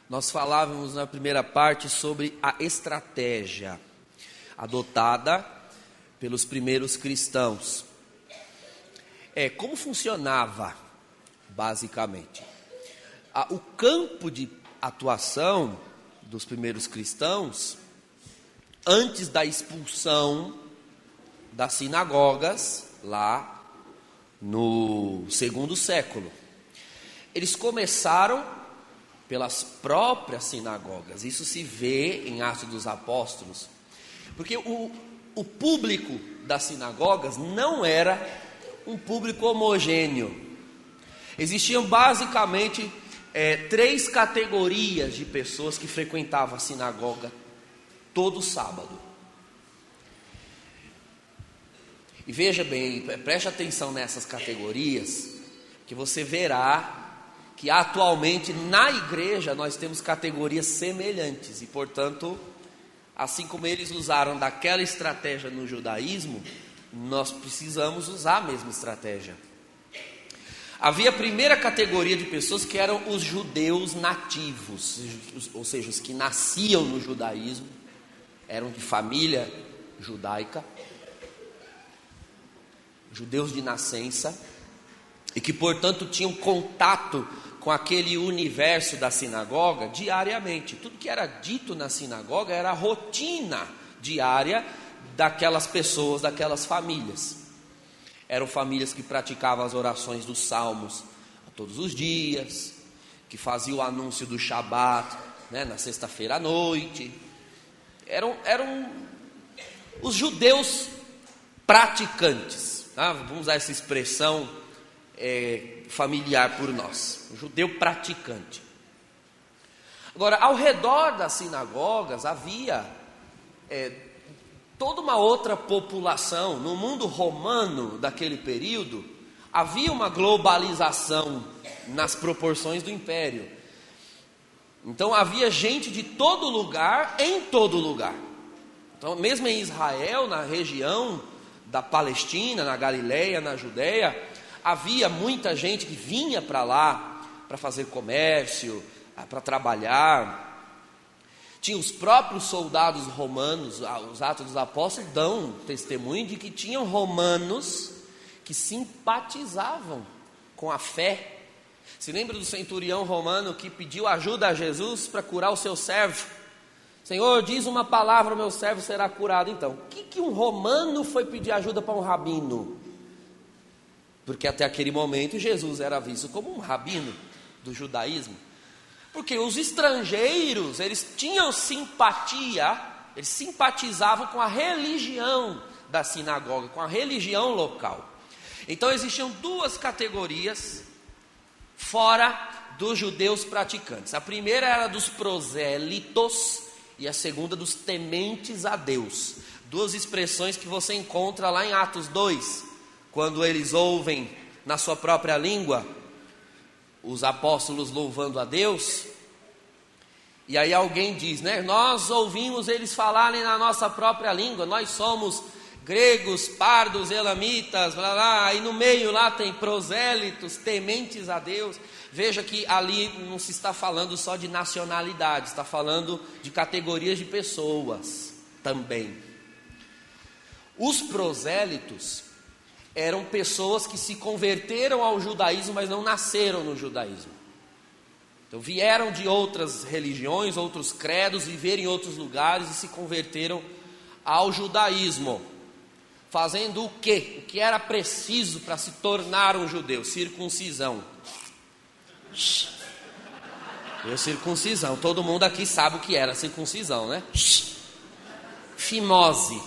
Nós falávamos na primeira parte sobre a estratégia adotada pelos primeiros cristãos. Como funcionava, basicamente? O campo de atuação dos primeiros cristãos, antes da expulsão das sinagogas, lá no segundo século, eles começaram pelas próprias sinagogas. Isso se vê em Atos dos Apóstolos, porque o público das sinagogas não era um público homogêneo. Existiam basicamente 3 categorias de pessoas que frequentavam a sinagoga todo sábado. E veja bem, preste atenção nessas categorias, que você verá que atualmente na igreja nós temos categorias semelhantes. E portanto, assim como eles usaram daquela estratégia no judaísmo, nós precisamos usar a mesma estratégia. Havia a primeira categoria de pessoas que eram os judeus nativos, ou seja, os que nasciam no judaísmo, eram de família judaica, judeus de nascença, e que portanto tinham contato com aquele universo da sinagoga diariamente. Tudo que era dito na sinagoga era a rotina diária daquelas pessoas, daquelas famílias. Eram famílias que praticavam as orações dos salmos todos os dias, que faziam o anúncio do Shabat, na sexta-feira à noite. Eram os judeus praticantes, tá? Vamos usar essa expressão familiar por nós, o judeu praticante. Agora, ao redor das sinagogas havia toda uma outra população. No mundo romano daquele período, havia uma globalização nas proporções do império. Então havia gente de todo lugar, em todo lugar. Então mesmo em Israel, na região da Palestina, na Galileia, na Judéia, havia muita gente que vinha para lá para fazer comércio, para trabalhar. Tinha os próprios soldados romanos. Os Atos dos Apóstolos dão testemunho de que tinham romanos que simpatizavam com a fé. Se lembra do centurião romano que pediu ajuda a Jesus para curar o seu servo? Senhor, diz uma palavra, o meu servo será curado. Então, o que um romano foi pedir ajuda para um rabino? Porque até aquele momento Jesus era visto como um rabino do judaísmo. Porque os estrangeiros, eles tinham simpatia, eles simpatizavam com a religião da sinagoga, com a religião local. Então existiam 2 categorias fora dos judeus praticantes. A primeira era dos prosélitos e a segunda dos tementes a Deus. 2 expressões que você encontra lá em Atos 2, quando eles ouvem na sua própria língua os apóstolos louvando a Deus. E aí alguém diz, nós ouvimos eles falarem na nossa própria língua, nós somos gregos, pardos, elamitas, blá, blá. Aí no meio lá tem prosélitos, tementes a Deus. Veja que ali não se está falando só de nacionalidade, está falando de categorias de pessoas também. Os prosélitos eram pessoas que se converteram ao judaísmo, mas não nasceram no judaísmo. Então vieram de outras religiões, outros credos, viveram em outros lugares e se converteram ao judaísmo. Fazendo o quê? O que era preciso para se tornar um judeu? Circuncisão. Circuncisão. Todo mundo aqui sabe o que era circuncisão, né? Fimose.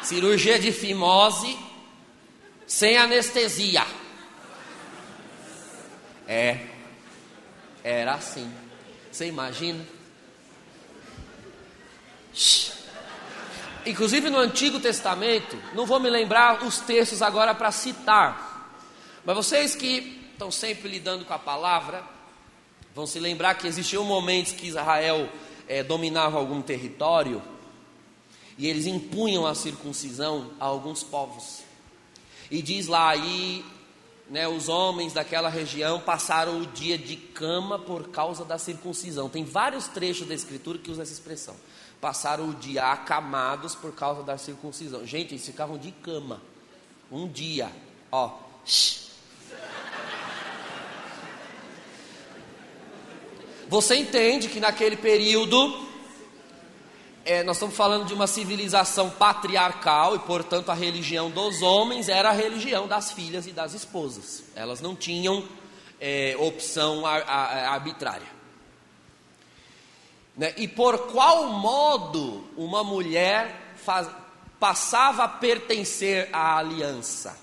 Cirurgia de fimose sem anestesia. Era assim. Você imagina? Inclusive no Antigo Testamento, não vou me lembrar os textos agora para citar, mas vocês que estão sempre lidando com a palavra, vão se lembrar que existiam momentos que Israel dominava algum território, e eles impunham a circuncisão a alguns povos. E diz lá, aí né, os homens daquela região passaram o dia de cama por causa da circuncisão. Tem vários trechos da escritura que usam essa expressão. Passaram o dia acamados por causa da circuncisão. Gente, eles ficavam de cama. Um dia, ó. Você entende que naquele período, nós estamos falando de uma civilização patriarcal e, portanto, a religião dos homens era a religião das filhas e das esposas. Elas não tinham opção arbitrária. Né? E por qual modo uma mulher passava a pertencer à aliança?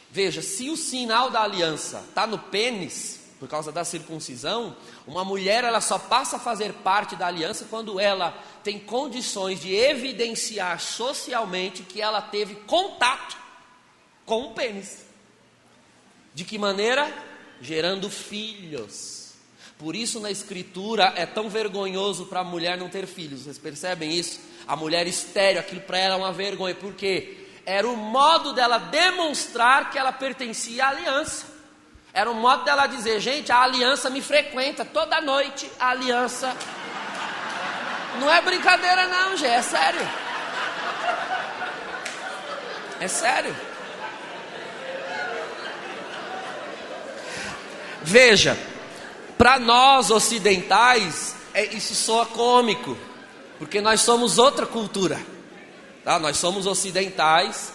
Veja, se o sinal da aliança está no pênis, por causa da circuncisão, uma mulher ela só passa a fazer parte da aliança quando ela tem condições de evidenciar socialmente que ela teve contato com o pênis. De que maneira? Gerando filhos. Por isso na escritura é tão vergonhoso para a mulher não ter filhos. Vocês percebem isso? A mulher estéril, aquilo para ela é uma vergonha. Por quê? Era o modo dela demonstrar que ela pertencia à aliança. Era um modo dela dizer, gente, a aliança me frequenta toda noite, a aliança. Não é brincadeira não, gente, é sério. É sério. Veja, para nós ocidentais, isso soa cômico, porque nós somos outra cultura, tá? Nós somos ocidentais,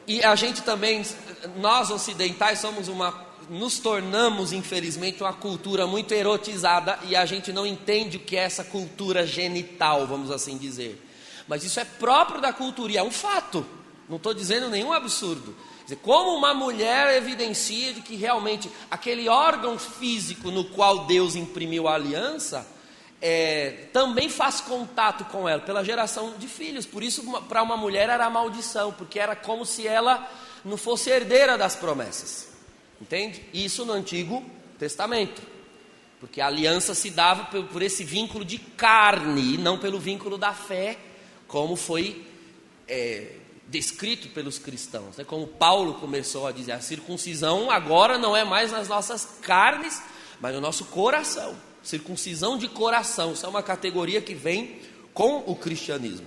e a gente também, nós ocidentais nos tornamos, infelizmente, uma cultura muito erotizada e a gente não entende o que é essa cultura genital, vamos assim dizer. Mas isso é próprio da cultura e é um fato, não estou dizendo nenhum absurdo. Quer dizer, como uma mulher evidencia de que realmente aquele órgão físico no qual Deus imprimiu a aliança também faz contato com ela, pela geração de filhos. Por isso, para uma mulher era maldição, porque era como se ela não fosse herdeira das promessas. Entende? Isso no Antigo Testamento, porque a aliança se dava por esse vínculo de carne e não pelo vínculo da fé, como foi descrito pelos cristãos, né? Como Paulo começou a dizer, a circuncisão agora não é mais nas nossas carnes, mas no nosso coração. Circuncisão de coração, isso é uma categoria que vem com o cristianismo.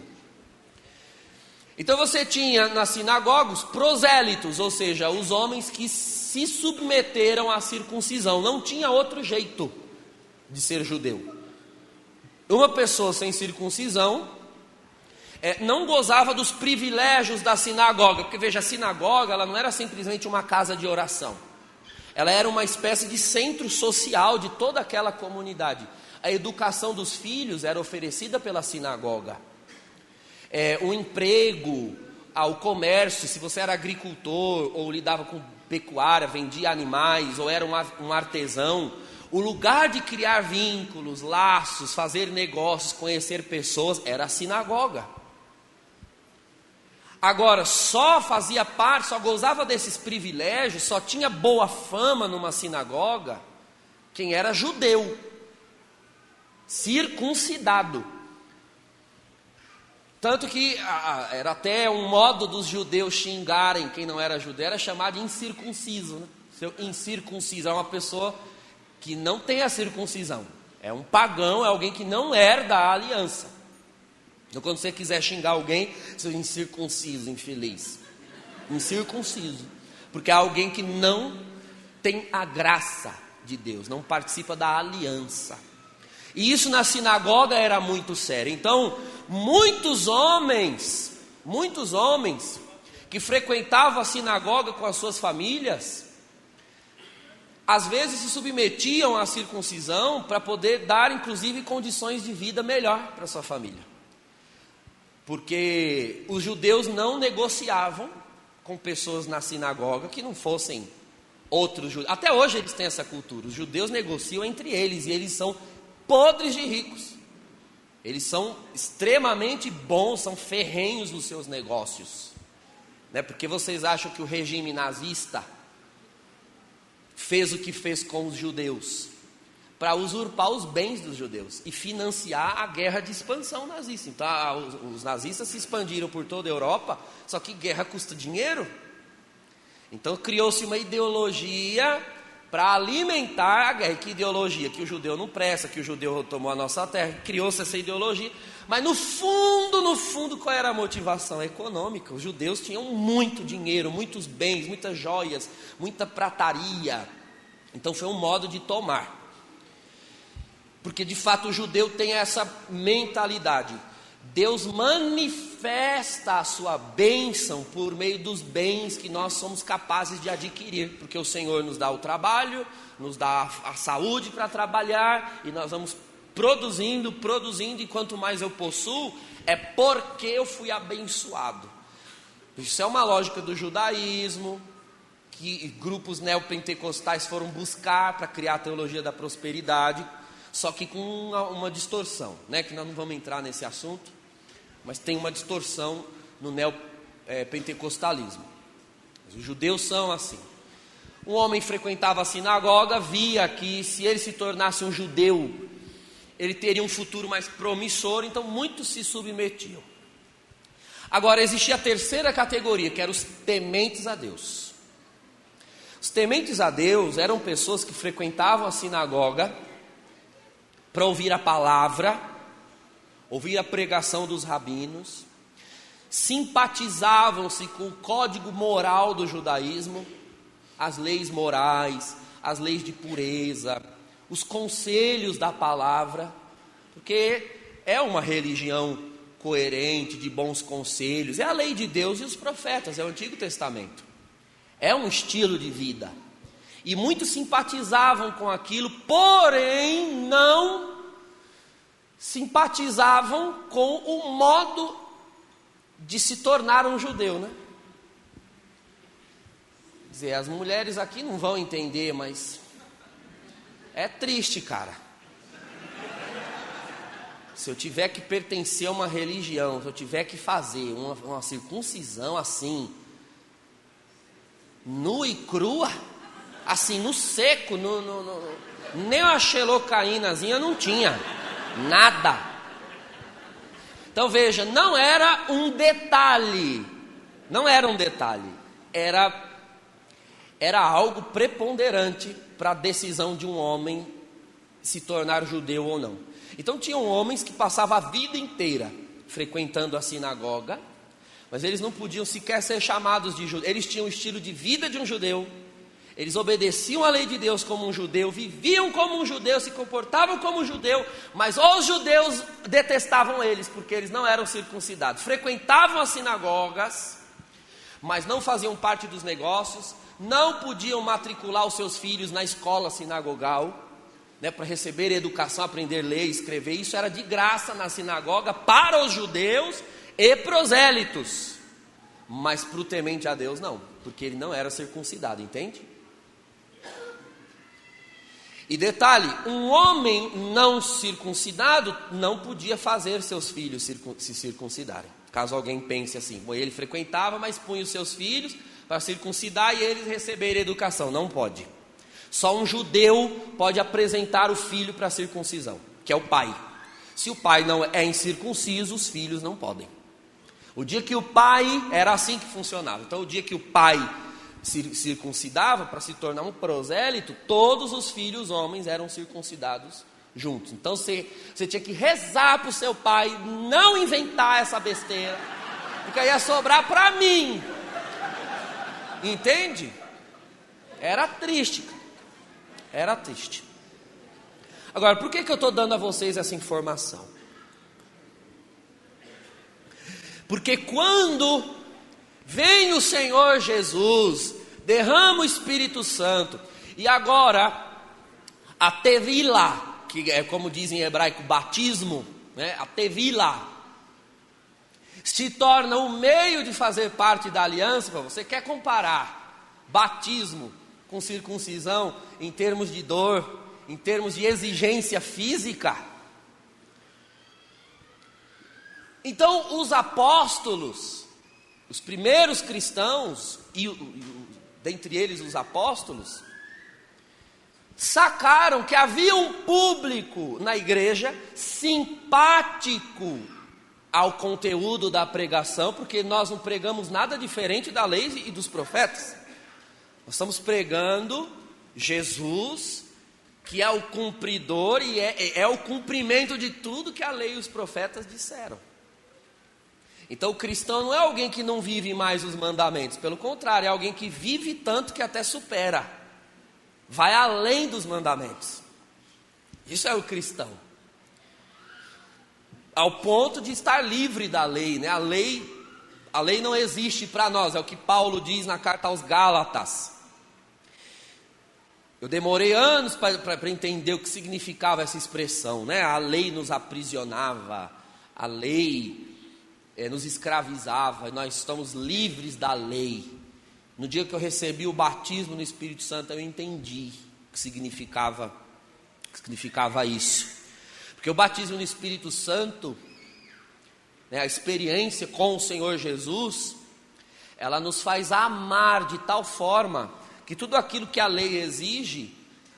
Então você tinha nas sinagogas prosélitos, ou seja, os homens que se submeteram à circuncisão. Não tinha outro jeito de ser judeu. Uma pessoa sem circuncisão não gozava dos privilégios da sinagoga, porque veja, a sinagoga ela não era simplesmente uma casa de oração. Ela era uma espécie de centro social de toda aquela comunidade. A educação dos filhos era oferecida pela sinagoga. O emprego, o comércio, se você era agricultor ou lidava com pecuária, vendia animais ou era um artesão, o lugar de criar vínculos, laços, fazer negócios, conhecer pessoas, era a sinagoga. Agora, só fazia parte, só gozava desses privilégios, só tinha boa fama numa sinagoga quem era judeu, circuncidado. Tanto que era até um modo dos judeus xingarem quem não era judeu, era chamado de incircunciso, né? Seu incircunciso é uma pessoa que não tem a circuncisão, é um pagão, é alguém que não herda a aliança. Então quando você quiser xingar alguém, seu incircunciso, infeliz, incircunciso, porque é alguém que não tem a graça de Deus, não participa da aliança. E isso na sinagoga era muito sério. Então, muitos homens que frequentavam a sinagoga com as suas famílias, às vezes se submetiam à circuncisão para poder dar, inclusive, condições de vida melhor para sua família. Porque os judeus não negociavam com pessoas na sinagoga que não fossem outros judeus. Até hoje eles têm essa cultura. Os judeus negociam entre eles e eles são podres de ricos. Eles são extremamente bons, são ferrenhos nos seus negócios. Né? Porque vocês acham que o regime nazista fez o que fez com os judeus? Para usurpar os bens dos judeus e financiar a guerra de expansão nazista. Então os nazistas se expandiram por toda a Europa, só que guerra custa dinheiro. Então criou-se uma ideologia para alimentar a guerra. Que ideologia? Que o judeu não presta, que o judeu tomou a nossa terra. Criou-se essa ideologia. Mas no fundo, qual era a motivação? Econômica. Os judeus tinham muito dinheiro, muitos bens, muitas joias, muita prataria. Então foi um modo de tomar. Porque de fato o judeu tem essa mentalidade. Deus manifesta a sua bênção por meio dos bens que nós somos capazes de adquirir. Porque o Senhor nos dá o trabalho, nos dá a saúde para trabalhar, e nós vamos produzindo, e quanto mais eu possuo, é porque eu fui abençoado. Isso é uma lógica do judaísmo, que grupos neopentecostais foram buscar para criar a teologia da prosperidade, só que com uma distorção, né? Que nós não vamos entrar nesse assunto, mas tem uma distorção no neopentecostalismo. Os judeus são assim. Um homem frequentava a sinagoga, via que se ele se tornasse um judeu, ele teria um futuro mais promissor, então muitos se submetiam. Agora existia a terceira categoria, que eram os tementes a Deus. Os tementes a Deus eram pessoas que frequentavam a sinagoga para ouvir a palavra, ouvir a pregação dos rabinos, simpatizavam-se com o código moral do judaísmo, as leis morais, as leis de pureza, os conselhos da palavra, porque é uma religião coerente, de bons conselhos, é a lei de Deus e os profetas, é o Antigo Testamento, é um estilo de vida. E muitos simpatizavam com aquilo, porém não simpatizavam com o modo de se tornar um judeu, né? Quer dizer, as mulheres aqui não vão entender, mas é triste, cara. Se eu tiver que pertencer a uma religião, se eu tiver que fazer uma circuncisão assim, nua e crua, assim, no seco, nem uma xelocaínazinha não tinha, nada. Então veja, não era um detalhe, era algo preponderante para a decisão de um homem se tornar judeu ou não. Então tinham homens que passavam a vida inteira frequentando a sinagoga, mas eles não podiam sequer ser chamados de judeus. Eles tinham o estilo de vida de um judeu, eles obedeciam a lei de Deus como um judeu, viviam como um judeu, se comportavam como um judeu, mas os judeus detestavam eles, porque eles não eram circuncidados. Frequentavam as sinagogas, mas não faziam parte dos negócios, não podiam matricular os seus filhos na escola sinagogal, né, para receber educação, aprender a ler e escrever. Isso era de graça na sinagoga para os judeus e prosélitos, mas para o temente a Deus não, porque ele não era circuncidado, entende? E detalhe, um homem não circuncidado não podia fazer seus filhos se circuncidarem. Caso alguém pense assim, ele frequentava, mas punha os seus filhos para circuncidar e eles receberem educação. Não pode. Só um judeu pode apresentar o filho para a circuncisão, que é o pai. Se o pai não é incircunciso, os filhos não podem. O dia que o pai, era assim que funcionava. Então o dia que o pai se circuncidava para se tornar um prosélito, todos os filhos homens eram circuncidados juntos. Então você tinha que rezar para o seu pai não inventar essa besteira, porque ia sobrar para mim. Entende? Era triste. Era triste. Agora, por que eu estou dando a vocês essa informação? Porque quando vem o Senhor Jesus, derrama o Espírito Santo, e agora a tevilá, que é como dizem em hebraico, batismo, né? A tevilá se torna o meio de fazer parte da aliança. Você quer comparar batismo com circuncisão em termos de dor, em termos de exigência física? Então os apóstolos, os primeiros cristãos, dentre eles os apóstolos, sacaram que havia um público na igreja simpático ao conteúdo da pregação, porque nós não pregamos nada diferente da lei e dos profetas. Nós estamos pregando Jesus, que é o cumpridor e é o cumprimento de tudo que a lei e os profetas disseram. Então o cristão não é alguém que não vive mais os mandamentos, pelo contrário, é alguém que vive tanto que até supera, vai além dos mandamentos. Isso é o cristão, ao ponto de estar livre da lei, né? A lei não existe para nós, é o que Paulo diz na carta aos Gálatas. Eu demorei anos para entender o que significava essa expressão, né? A lei nos aprisionava, a lei nos escravizava, e nós estamos livres da lei. No dia que eu recebi o batismo no Espírito Santo, eu entendi o que significava isso. Porque o batismo no Espírito Santo, né, a experiência com o Senhor Jesus, ela nos faz amar de tal forma que tudo aquilo que a lei exige,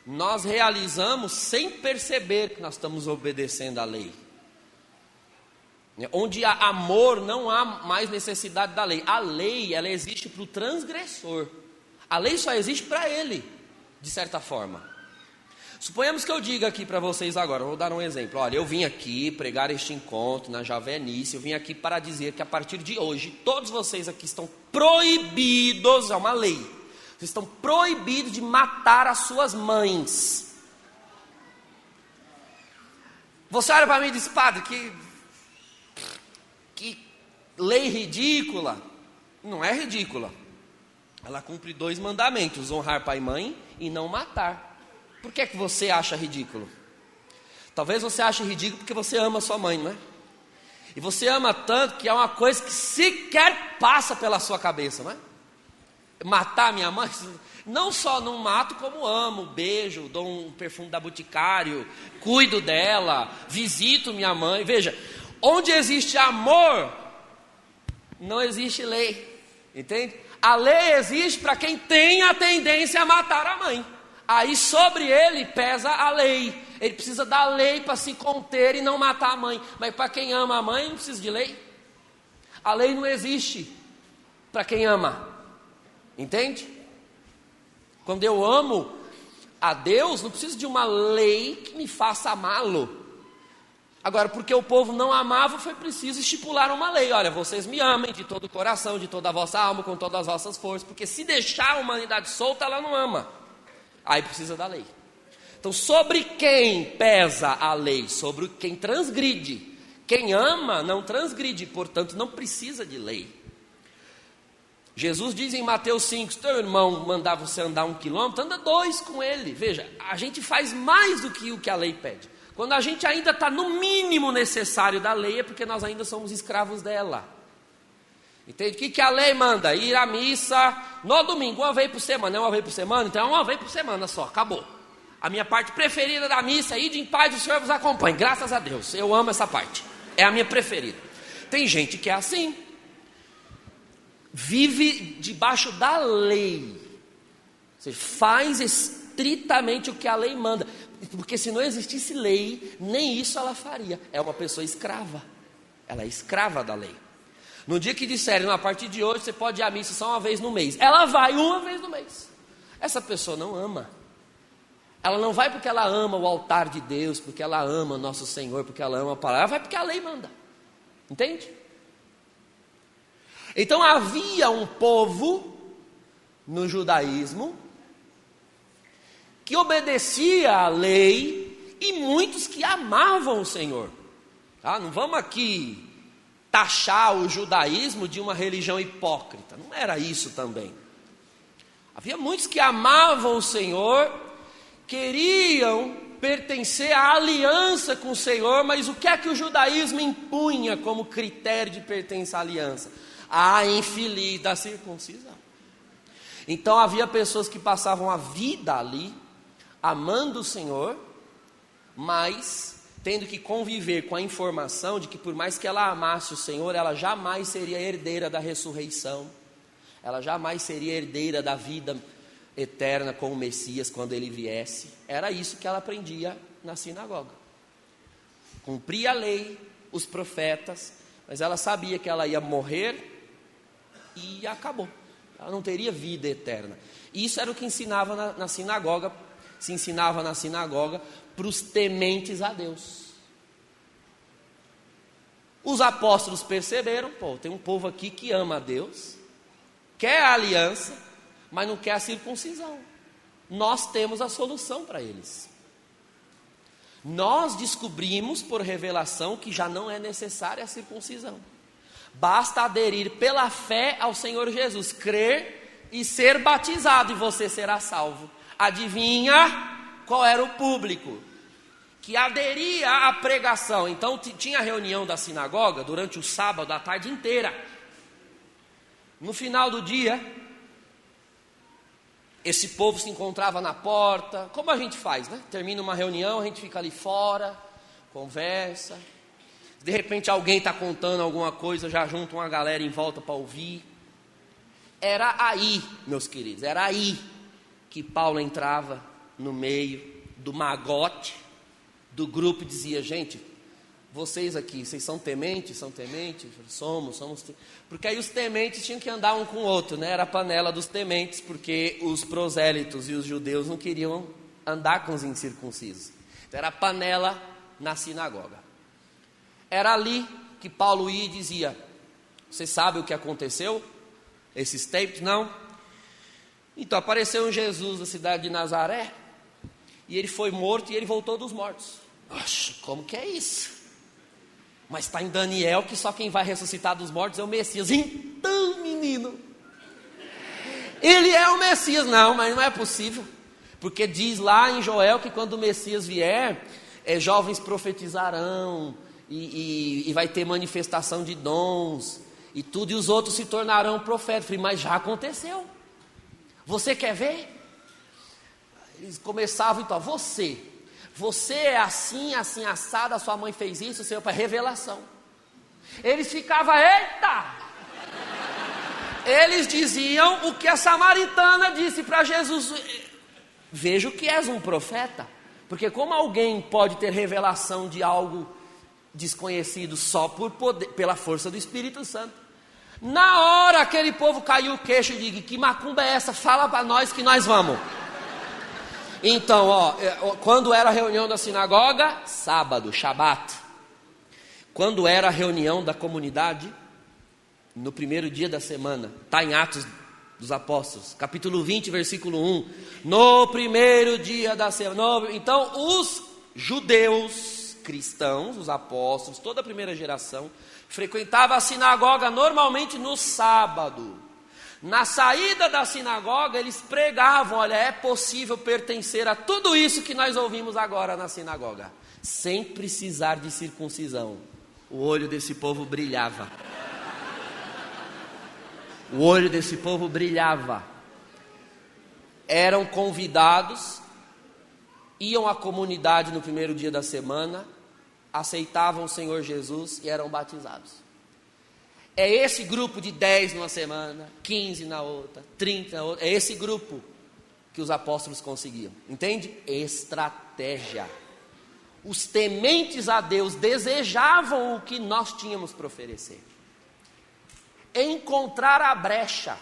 nós realizamos sem perceber que nós estamos obedecendo à lei. Onde há amor, não há mais necessidade da lei. A lei, ela existe para o transgressor. A lei só existe para ele, de certa forma. Suponhamos que eu diga aqui para vocês agora, vou dar um exemplo. Olha, eu vim aqui pregar este encontro na Javenice, eu vim aqui para dizer que a partir de hoje, todos vocês aqui estão proibidos, é uma lei, vocês estão proibidos de matar as suas mães. Você olha para mim e diz, padre, que lei ridícula. Não é ridícula. Ela cumpre 2 mandamentos: honrar pai e mãe e não matar. Por que você acha ridículo? Talvez você ache ridículo porque você ama sua mãe, não é? E você ama tanto que é uma coisa que sequer passa pela sua cabeça, não é? Matar minha mãe? Não só não mato, como amo, beijo, dou um perfume da Boticário, cuido dela, visito minha mãe. Veja, onde existe amor, não existe lei, entende? A lei existe para quem tem a tendência a matar a mãe. Aí sobre ele pesa a lei. Ele precisa da lei para se conter e não matar a mãe. Mas para quem ama a mãe, não precisa de lei. A lei não existe para quem ama, entende? Quando eu amo a Deus, não preciso de uma lei que me faça amá-lo. Agora, porque o povo não amava, foi preciso estipular uma lei. Olha, vocês me amem de todo o coração, de toda a vossa alma, com todas as vossas forças. Porque se deixar a humanidade solta, ela não ama. Aí precisa da lei. Então, sobre quem pesa a lei? Sobre quem transgride. Quem ama não transgride, portanto não precisa de lei. Jesus diz em Mateus 5, se teu irmão mandar você andar 1 quilômetro, anda 2 com ele. Veja, a gente faz mais do que o que a lei pede. Quando a gente ainda está no mínimo necessário da lei, é porque nós ainda somos escravos dela. Entende? O que a lei manda? Ir à missa no domingo, uma vez por semana. É uma vez por semana? Então é uma vez por semana só, acabou. A minha parte preferida da missa é ir em paz, o Senhor vos acompanhe. Graças a Deus, eu amo essa parte. É a minha preferida. Tem gente que é assim. Vive debaixo da lei. Ou seja, faz estritamente o que a lei manda. Porque se não existisse lei, nem isso ela faria. É uma pessoa escrava. Ela é escrava da lei. No dia que disserem, a partir de hoje você pode ir à missa só uma vez no mês, ela vai uma vez no mês. Essa pessoa não ama. Ela não vai porque ela ama o altar de Deus, porque ela ama nosso Senhor, porque ela ama a palavra. Ela vai porque a lei manda. Entende? Então havia um povo no judaísmo que obedecia à lei e muitos que amavam o Senhor. Tá? Não vamos aqui taxar o judaísmo de uma religião hipócrita. Não era isso também. Havia muitos que amavam o Senhor, queriam pertencer à aliança com o Senhor, mas o que é que o judaísmo impunha como critério de pertença à aliança? A infeliz da circuncisão. Então havia pessoas que passavam a vida ali, amando o Senhor, mas tendo que conviver com a informação de que por mais que ela amasse o Senhor, ela jamais seria herdeira da ressurreição, ela jamais seria herdeira da vida eterna com o Messias quando ele viesse. Era isso que ela aprendia na sinagoga. Cumpria a lei, os profetas, mas ela sabia que ela ia morrer e acabou. ela não teria vida eterna. Isso era o que ensinava na sinagoga, se ensinava na sinagoga para os tementes a Deus. Os apóstolos perceberam, tem um povo aqui que ama a Deus, quer a aliança, mas não quer a circuncisão. Nós temos a solução para eles. Nós descobrimos por revelação que já não é necessária a circuncisão. Basta aderir pela fé ao Senhor Jesus, crer e ser batizado, e você será salvo. Adivinha qual era o público que aderia à pregação? Então tinha reunião da sinagoga durante o sábado, a tarde inteira. No final do dia, esse povo se encontrava na porta, como a gente faz, né? Termina uma reunião, a gente fica ali fora, conversa. De repente alguém está contando alguma coisa, já junta uma galera em volta para ouvir. Era aí, meus queridos, era aí que Paulo entrava no meio do magote, do grupo, e dizia: gente, vocês aqui, vocês são tementes? São tementes? Somos. Porque aí os tementes tinham que andar um com o outro, né? Era a panela dos tementes, porque os prosélitos e os judeus não queriam andar com os incircuncisos. Então era a panela na sinagoga. Era ali que Paulo ia e dizia: você sabe o que aconteceu? Esses tempos? Não? Então apareceu um Jesus na cidade de Nazaré, e ele foi morto e ele voltou dos mortos. Oxe, como que é isso? Mas está em Daniel que só quem vai ressuscitar dos mortos é o Messias. Então, menino, ele é o Messias. Não, mas não é possível, porque diz lá em Joel que quando o Messias vier, jovens profetizarão, e vai ter manifestação de dons e tudo, e os outros se tornarão profetas. Falei, mas já aconteceu. Você quer ver? Eles começavam então: você é assim, assim, assado, a sua mãe fez isso, o seu pai, revelação. Eles ficavam: eita! Eles diziam o que a samaritana disse para Jesus: vejo que és um profeta. Porque como alguém pode ter revelação de algo desconhecido só por poder, pela força do Espírito Santo? Na hora aquele povo caiu o queixo e disse: que macumba é essa? Fala para nós que nós vamos. Então, quando era a reunião da sinagoga? Sábado, Shabat. Quando era a reunião da comunidade? No primeiro dia da semana. Está em Atos dos Apóstolos, capítulo 20, versículo 1. No primeiro dia da semana. Então, os judeus cristãos, os apóstolos, toda a primeira geração, frequentava a sinagoga normalmente no sábado. Na saída da sinagoga, eles pregavam: olha, é possível pertencer a tudo isso que nós ouvimos agora na sinagoga, sem precisar de circuncisão. O olho desse povo brilhava. O olho desse povo brilhava. Eram convidados, iam à comunidade no primeiro dia da semana, aceitavam o Senhor Jesus e eram batizados. É esse grupo de 10 numa semana, 15 na outra, 30 na outra. É esse grupo que os apóstolos conseguiam. Entende? Estratégia. Os tementes a Deus desejavam o que nós tínhamos para oferecer. Encontrar a brecha.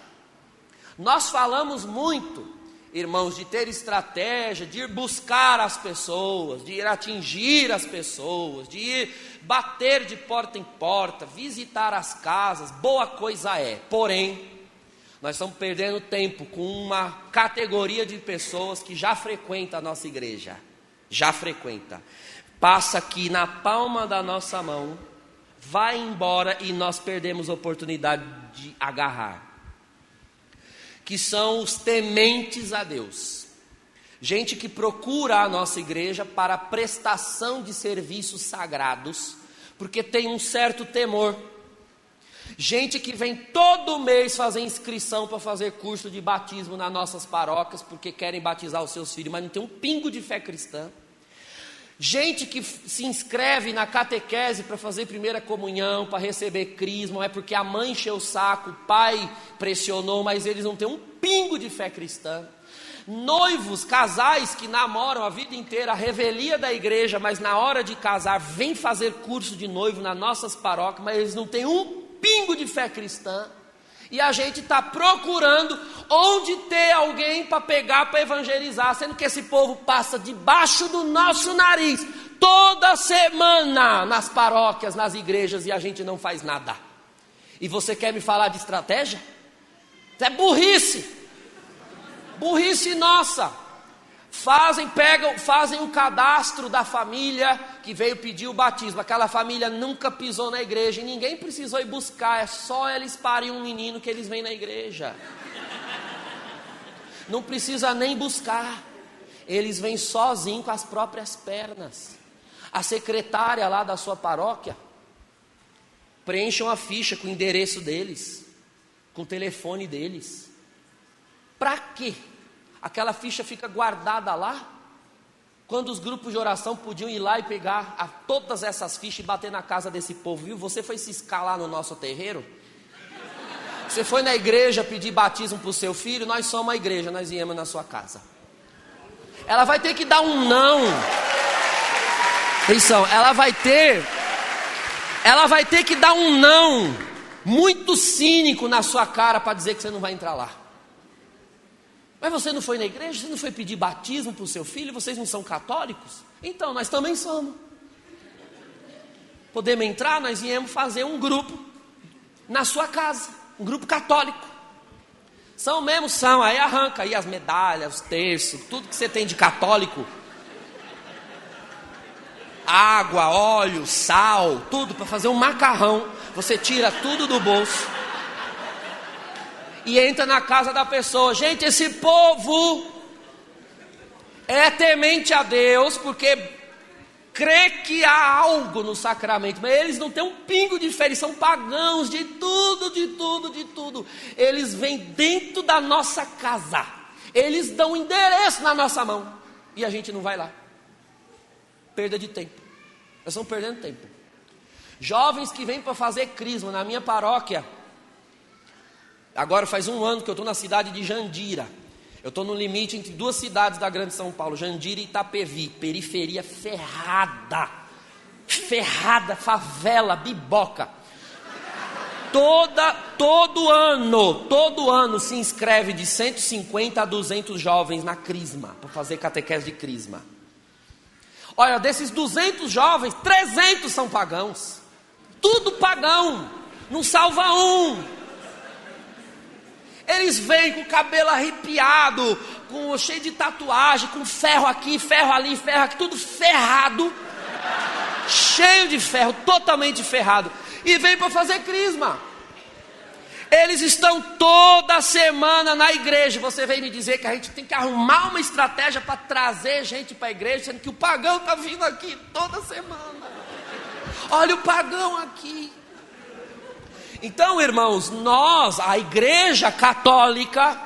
Nós falamos muito, irmãos, de ter estratégia, de ir buscar as pessoas, de ir atingir as pessoas, de ir bater de porta em porta, visitar as casas. Boa coisa é, porém, nós estamos perdendo tempo com uma categoria de pessoas que já frequenta a nossa igreja, já frequenta, passa aqui na palma da nossa mão, vai embora e nós perdemos a oportunidade de agarrar. Que são os tementes a Deus. Gente que procura a nossa igreja para prestação de serviços sagrados, porque tem um certo temor. Gente que vem todo mês fazer inscrição para fazer curso de batismo nas nossas paróquias, porque querem batizar os seus filhos, mas não tem um pingo de fé cristã. Gente que se inscreve na catequese para fazer primeira comunhão, para receber crisma, é porque a mãe encheu o saco, o pai pressionou, mas eles não têm um pingo de fé cristã. Noivos, casais que namoram a vida inteira, a revelia da igreja, mas na hora de casar vem fazer curso de noivo nas nossas paróquias, mas eles não têm um pingo de fé cristã. E a gente está procurando onde ter alguém para pegar, para evangelizar, sendo que esse povo passa debaixo do nosso nariz, toda semana, nas paróquias, nas igrejas, e a gente não faz nada. E você quer me falar de estratégia? Isso é burrice. Burrice nossa. Fazem o cadastro da família que veio pedir o batismo. Aquela família nunca pisou na igreja e ninguém precisou ir buscar. É só eles parem um menino que eles vêm na igreja. Não precisa nem buscar. Eles vêm sozinhos com as próprias pernas. A secretária lá da sua paróquia preenche uma ficha com o endereço deles, com o telefone deles. Para quê? Aquela ficha fica guardada lá. Quando os grupos de oração podiam ir lá e pegar todas essas fichas e bater na casa desse povo, viu? Você foi se escalar no nosso terreiro? Você foi na igreja pedir batismo para o seu filho? Nós somos a igreja, nós viemos na sua casa. Ela vai ter que dar um não. Atenção, ela vai ter que dar um não muito cínico na sua cara para dizer que você não vai entrar lá. Mas você não foi na igreja? Você não foi pedir batismo para o seu filho? Vocês não são católicos? Então, nós também somos. Podemos entrar? Nós viemos fazer um grupo na sua casa, um grupo católico. São mesmo, são. Aí arranca aí as medalhas, os terços, tudo que você tem de católico. Água, óleo, sal, tudo para fazer um macarrão. Você tira tudo do bolso e entra na casa da pessoa. Gente, esse povo é temente a Deus porque crê que há algo no sacramento, mas eles não têm um pingo de fé, eles são pagãos de tudo, de tudo, de tudo. Eles vêm dentro da nossa casa, eles dão um endereço na nossa mão e a gente não vai lá. Perda de tempo. Nós estamos perdendo tempo. Jovens que vêm para fazer crisma na minha paróquia. Agora faz um ano que eu estou na cidade de Jandira. Eu estou no limite entre duas cidades da Grande São Paulo, Jandira e Itapevi. Periferia ferrada. Ferrada, favela, biboca. Todo ano se inscreve de 150 a 200 jovens na crisma, para fazer catequese de crisma. Olha, desses 200 jovens, 300 são pagãos. Tudo pagão, não salva um. Eles vêm com o cabelo arrepiado, cheio de tatuagem, com ferro aqui, ferro ali, ferro aqui, tudo ferrado, cheio de ferro, totalmente ferrado, e vem para fazer crisma. Eles estão toda semana na igreja. Você vem me dizer que a gente tem que arrumar uma estratégia para trazer gente para a igreja, sendo que o pagão está vindo aqui toda semana. Olha o pagão aqui. Então, irmãos, nós, a igreja católica,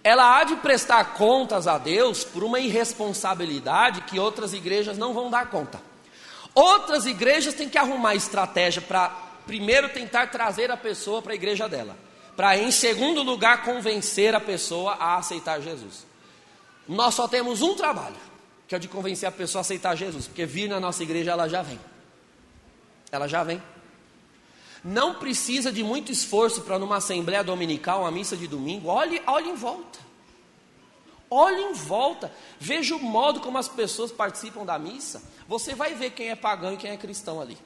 ela há de prestar contas a Deus por uma irresponsabilidade que outras igrejas não vão dar conta. Outras igrejas têm que arrumar estratégia para, primeiro, tentar trazer a pessoa para a igreja dela, para, em segundo lugar, convencer a pessoa a aceitar Jesus. Nós só temos um trabalho, que é o de convencer a pessoa a aceitar Jesus, porque vir na nossa igreja ela já vem. Ela já vem. Não precisa de muito esforço para numa assembleia dominical, uma missa de domingo. Olhe em volta. Olhe em volta. Veja o modo como as pessoas participam da missa. Você vai ver quem é pagão e quem é cristão ali.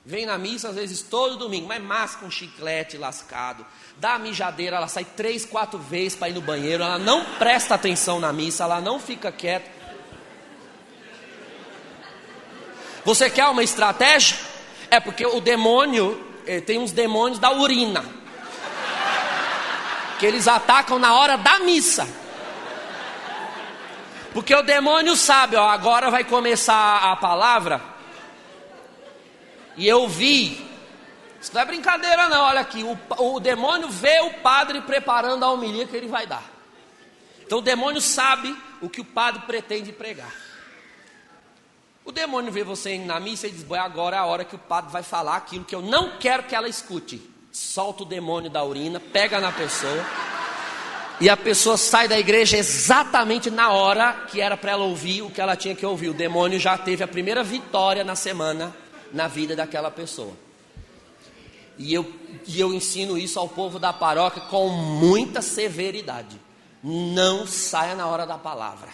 Vem na missa às vezes todo domingo, mas masca um chiclete lascado, dá a mijadeira, ela sai 3, 4 vezes para ir no banheiro, ela não presta atenção na missa, ela não fica quieta. Você quer uma estratégia? É porque o demônio, tem uns demônios da urina, que eles atacam na hora da missa. Porque o demônio sabe, ó, agora vai começar a palavra. E eu vi, isso não é brincadeira não, olha aqui, o demônio vê o padre preparando a homilia que ele vai dar. Então o demônio sabe o que o padre pretende pregar. O demônio vê você indo na missa e diz: agora é a hora que o padre vai falar aquilo que eu não quero que ela escute. Solta o demônio da urina, pega na pessoa, e a pessoa sai da igreja exatamente na hora que era para ela ouvir o que ela tinha que ouvir. O demônio já teve a primeira vitória na semana na vida daquela pessoa. E eu ensino isso ao povo da paróquia com muita severidade. Não saia na hora da palavra.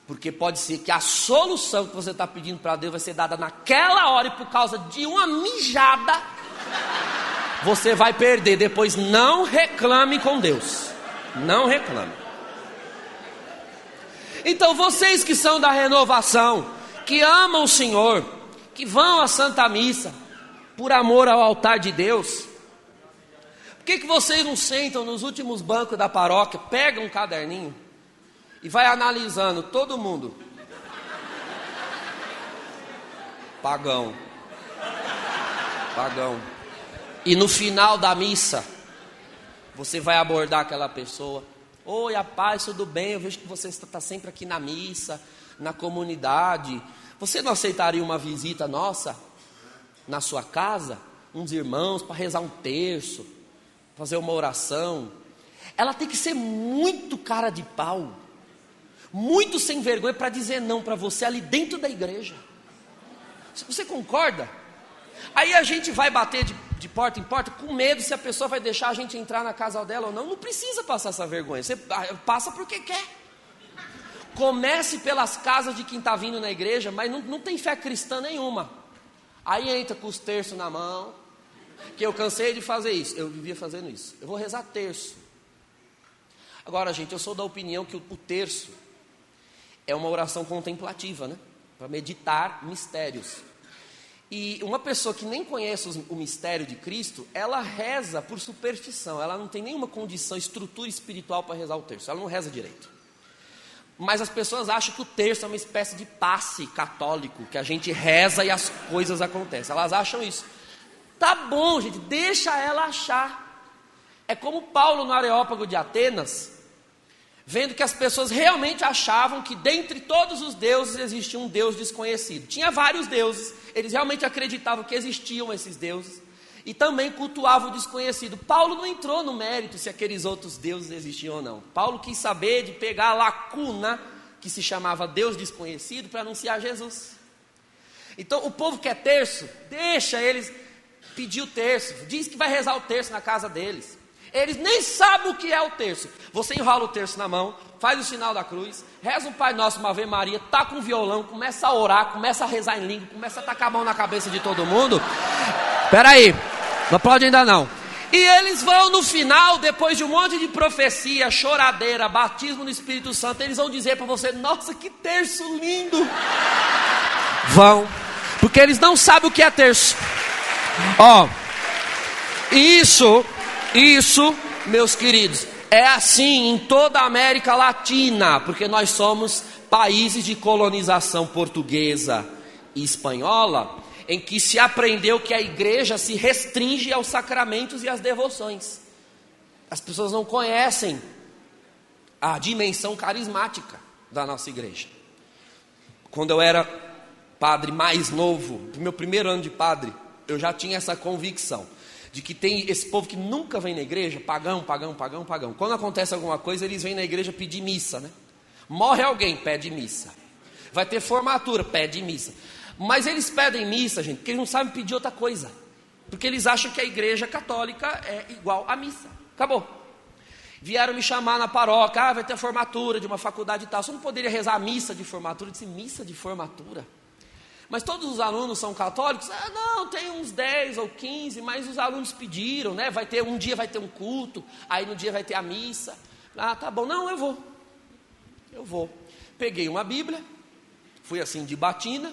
Porque pode ser que a solução que você está pedindo para Deus vai ser dada naquela hora e por causa de uma mijada, você vai perder. Depois não reclame com Deus. Não reclame. Então vocês que são da renovação, que amam o Senhor, que vão à Santa Missa, por amor ao altar de Deus, por que vocês não sentam nos últimos bancos da paróquia, pegam um caderninho e vai analisando todo mundo? Pagão. E no final da missa, você vai abordar aquela pessoa. Oi, a paz, tudo bem? Eu vejo que você está sempre aqui na missa, na comunidade. Você não aceitaria uma visita nossa na sua casa? Uns irmãos para rezar um terço, fazer uma oração. Ela tem que ser muito cara de pau, muito sem vergonha para dizer não para você ali dentro da igreja. Você concorda? Aí a gente vai bater de porta em porta com medo se a pessoa vai deixar a gente entrar na casa dela ou não. Não precisa passar essa vergonha, você passa porque quer. Comece pelas casas de quem está vindo na igreja, mas não tem fé cristã nenhuma. Aí entra com os terços na mão, que eu cansei de fazer isso, eu vivia fazendo isso. Eu vou rezar terço. Agora, gente, eu sou da opinião que o terço é uma oração contemplativa, né? Para meditar mistérios. E uma pessoa que nem conhece o mistério de Cristo, ela reza por superstição, ela não tem nenhuma condição, estrutura espiritual para rezar o terço, ela não reza direito. Mas as pessoas acham que o terço é uma espécie de passe católico, que a gente reza e as coisas acontecem, elas acham isso. Tá bom, gente, deixa ela achar. É como Paulo no Areópago de Atenas, vendo que as pessoas realmente achavam que dentre todos os deuses existia um Deus desconhecido. Tinha vários deuses, eles realmente acreditavam que existiam esses deuses e também cultuavam o desconhecido. Paulo não entrou no mérito se aqueles outros deuses existiam ou não. Paulo quis saber de pegar a lacuna que se chamava Deus desconhecido para anunciar Jesus. Então o povo quer terço, deixa eles pedir o terço, diz que vai rezar o terço na casa deles. Eles nem sabem o que é o terço. Você enrola o terço na mão, faz o sinal da cruz, reza um Pai Nosso, uma Ave Maria, tá com um violão, começa a orar, começa a rezar em língua, começa a tacar a mão na cabeça de todo mundo. Peraí, não aplaude ainda não. E eles vão no final, depois de um monte de profecia, choradeira, batismo no Espírito Santo, eles vão dizer para você: nossa, que terço lindo. Vão, porque eles não sabem o que é terço. Ó, isso, meus queridos, é assim em toda a América Latina, porque nós somos países de colonização portuguesa e espanhola, em que se aprendeu que a igreja se restringe aos sacramentos e às devoções. As pessoas não conhecem a dimensão carismática da nossa igreja. Quando eu era padre mais novo, no meu primeiro ano de padre, eu já tinha essa convicção de que tem esse povo que nunca vem na igreja, pagão. Quando acontece alguma coisa, eles vêm na igreja pedir missa, né? Morre alguém, pede missa. Vai ter formatura, pede missa. Mas eles pedem missa, gente, porque eles não sabem pedir outra coisa. Porque eles acham que a igreja católica é igual à missa. Acabou. Vieram me chamar na paróquia, vai ter formatura de uma faculdade e tal. Você não poderia rezar a missa de formatura? Eu disse, missa de formatura? Mas todos os alunos são católicos? Não, tem uns 10 ou 15, mas os alunos pediram, né? Um dia vai ter um culto, aí no dia vai ter a missa. Tá bom, não, eu vou. Peguei uma Bíblia, fui assim de batina,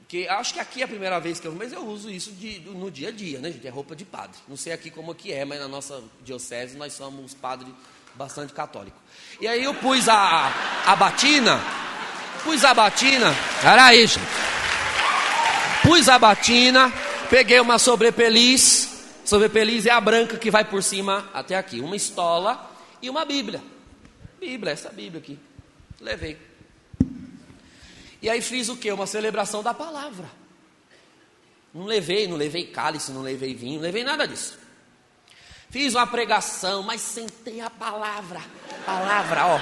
que acho que aqui é a primeira vez que mas eu uso isso no dia a dia, né, gente? É roupa de padre. Não sei aqui como que é, mas na nossa diocese nós somos padres bastante católicos. E aí eu pus a batina. Peraí, gente. Pus a batina, peguei uma sobrepeliz. Sobrepeliz é a branca que vai por cima até aqui. Uma estola e uma Bíblia. Essa Bíblia aqui. Levei. E aí fiz o quê? Uma celebração da palavra. Não levei cálice, não levei vinho, não levei nada disso. Fiz uma pregação, mas sentei a palavra, ó.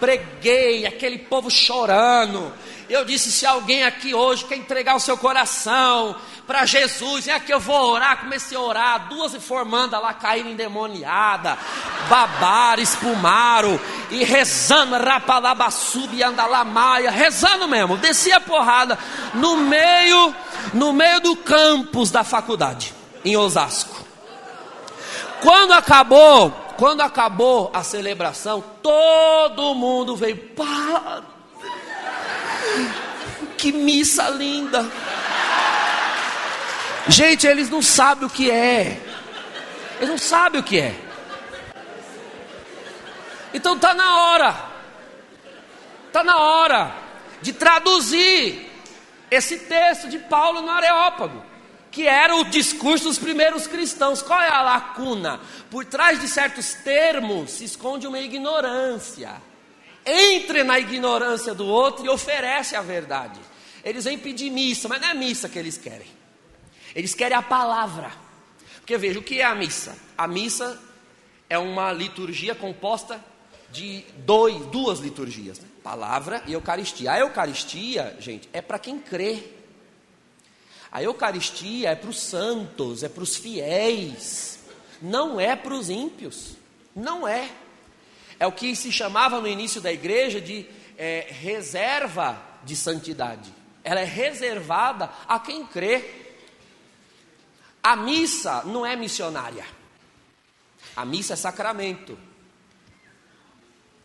preguei, aquele povo chorando. Eu disse, se alguém aqui hoje quer entregar o seu coração para Jesus, é aqui eu vou orar. Comecei a orar, 2 formandas lá caíram endemoniadas, babaram, espumaram, e rezando, rapalabassubi, andalamaia, rezando mesmo, descia a porrada, no meio do campus da faculdade, em Osasco. Quando acabou a celebração, todo mundo veio, pá, que missa linda. Gente, eles não sabem o que é. Eles não sabem o que é. Então está na hora de traduzir esse texto de Paulo no Areópago, que era o discurso dos primeiros cristãos. Qual é a lacuna? Por trás de certos termos se esconde uma ignorância. Entre na ignorância do outro e oferece a verdade. Eles vêm pedir missa, mas não é missa que eles querem. Eles querem a palavra. Porque veja, o que é a missa? A missa é uma liturgia composta de duas liturgias, né? Palavra e Eucaristia. A Eucaristia, gente, é para quem crê. A Eucaristia é para os santos, é para os fiéis, não é para os ímpios, não é. É o que se chamava no início da igreja de reserva de santidade. Ela é reservada a quem crê. A missa não é missionária, a missa é sacramento.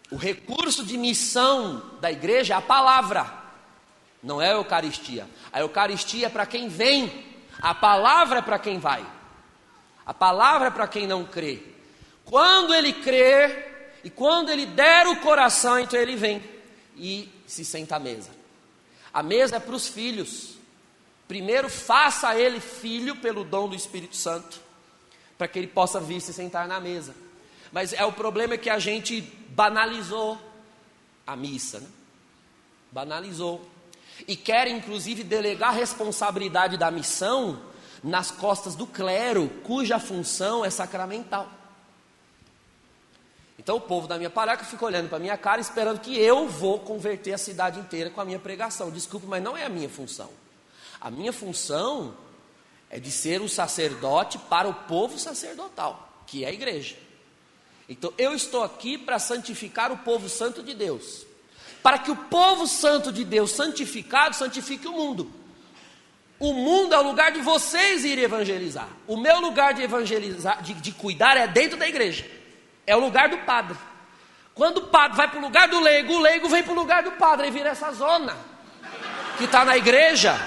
O recurso de missão da igreja é a palavra, não é a Eucaristia. A Eucaristia é para quem vem, a palavra é para quem vai. A palavra é para quem não crê. Quando ele crer e quando ele der o coração, então ele vem e se senta à mesa. A mesa é para os filhos. Primeiro faça ele filho pelo dom do Espírito Santo, para que ele possa vir se sentar na mesa. Mas o problema é que a gente banalizou a missa, né? Banalizou. E quer inclusive delegar a responsabilidade da missão nas costas do clero, cuja função é sacramental. Então o povo da minha paróquia fica olhando para a minha cara, esperando que eu vou converter a cidade inteira com a minha pregação. Desculpe, mas não é a minha função. A minha função é de ser um sacerdote para o povo sacerdotal, que é a igreja. Então eu estou aqui para santificar o povo santo de Deus, para que o povo santo de Deus santificado santifique o mundo. O mundo é o lugar de vocês irem evangelizar. O meu lugar de evangelizar, de cuidar, é dentro da igreja. É o lugar do padre. Quando o padre vai para o lugar do leigo, o leigo vem para o lugar do padre. Aí vira essa zona que está na igreja,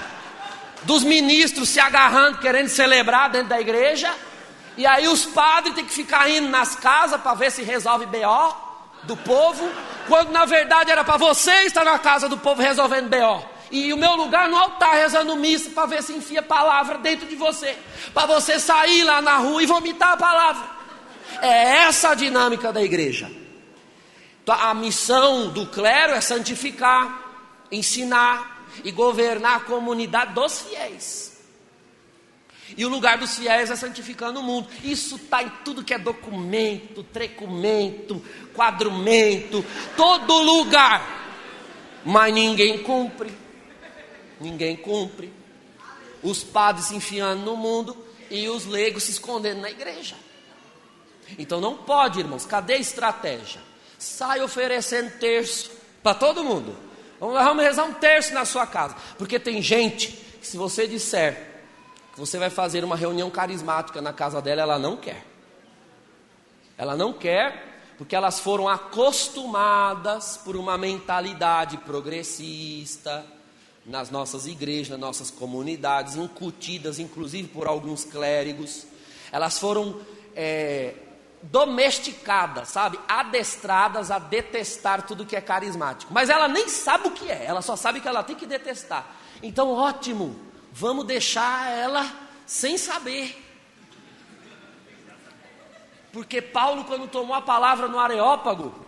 dos ministros se agarrando, querendo celebrar dentro da igreja. E aí os padres têm que ficar indo nas casas para ver se resolve BO do povo, quando na verdade era para você estar na casa do povo resolvendo BO. E o meu lugar no altar rezando missa para ver se enfia a palavra dentro de você, para você sair lá na rua e vomitar a palavra. É essa a dinâmica da igreja. Então, a missão do clero é santificar, ensinar e governar a comunidade dos fiéis. E o lugar dos fiéis é santificando o mundo. Isso está em tudo que é documento, trecumento, quadrumento, todo lugar. Mas ninguém cumpre. Ninguém cumpre. Os padres se enfiando no mundo e os leigos se escondendo na igreja. Então não pode, irmãos. Cadê a estratégia? Sai oferecendo terço para todo mundo. Vamos rezar um terço na sua casa. Porque tem gente que, se você disser que você vai fazer uma reunião carismática na casa dela, ela não quer. Ela não quer, porque elas foram acostumadas por uma mentalidade progressista nas nossas igrejas, nas nossas comunidades, incutidas inclusive por alguns clérigos. Elas foram domesticadas, sabe? Adestradas a detestar tudo que é carismático. Mas ela nem sabe o que é, ela só sabe que ela tem que detestar. Então, ótimo, vamos deixar ela sem saber. Porque Paulo, quando tomou a palavra no Areópago,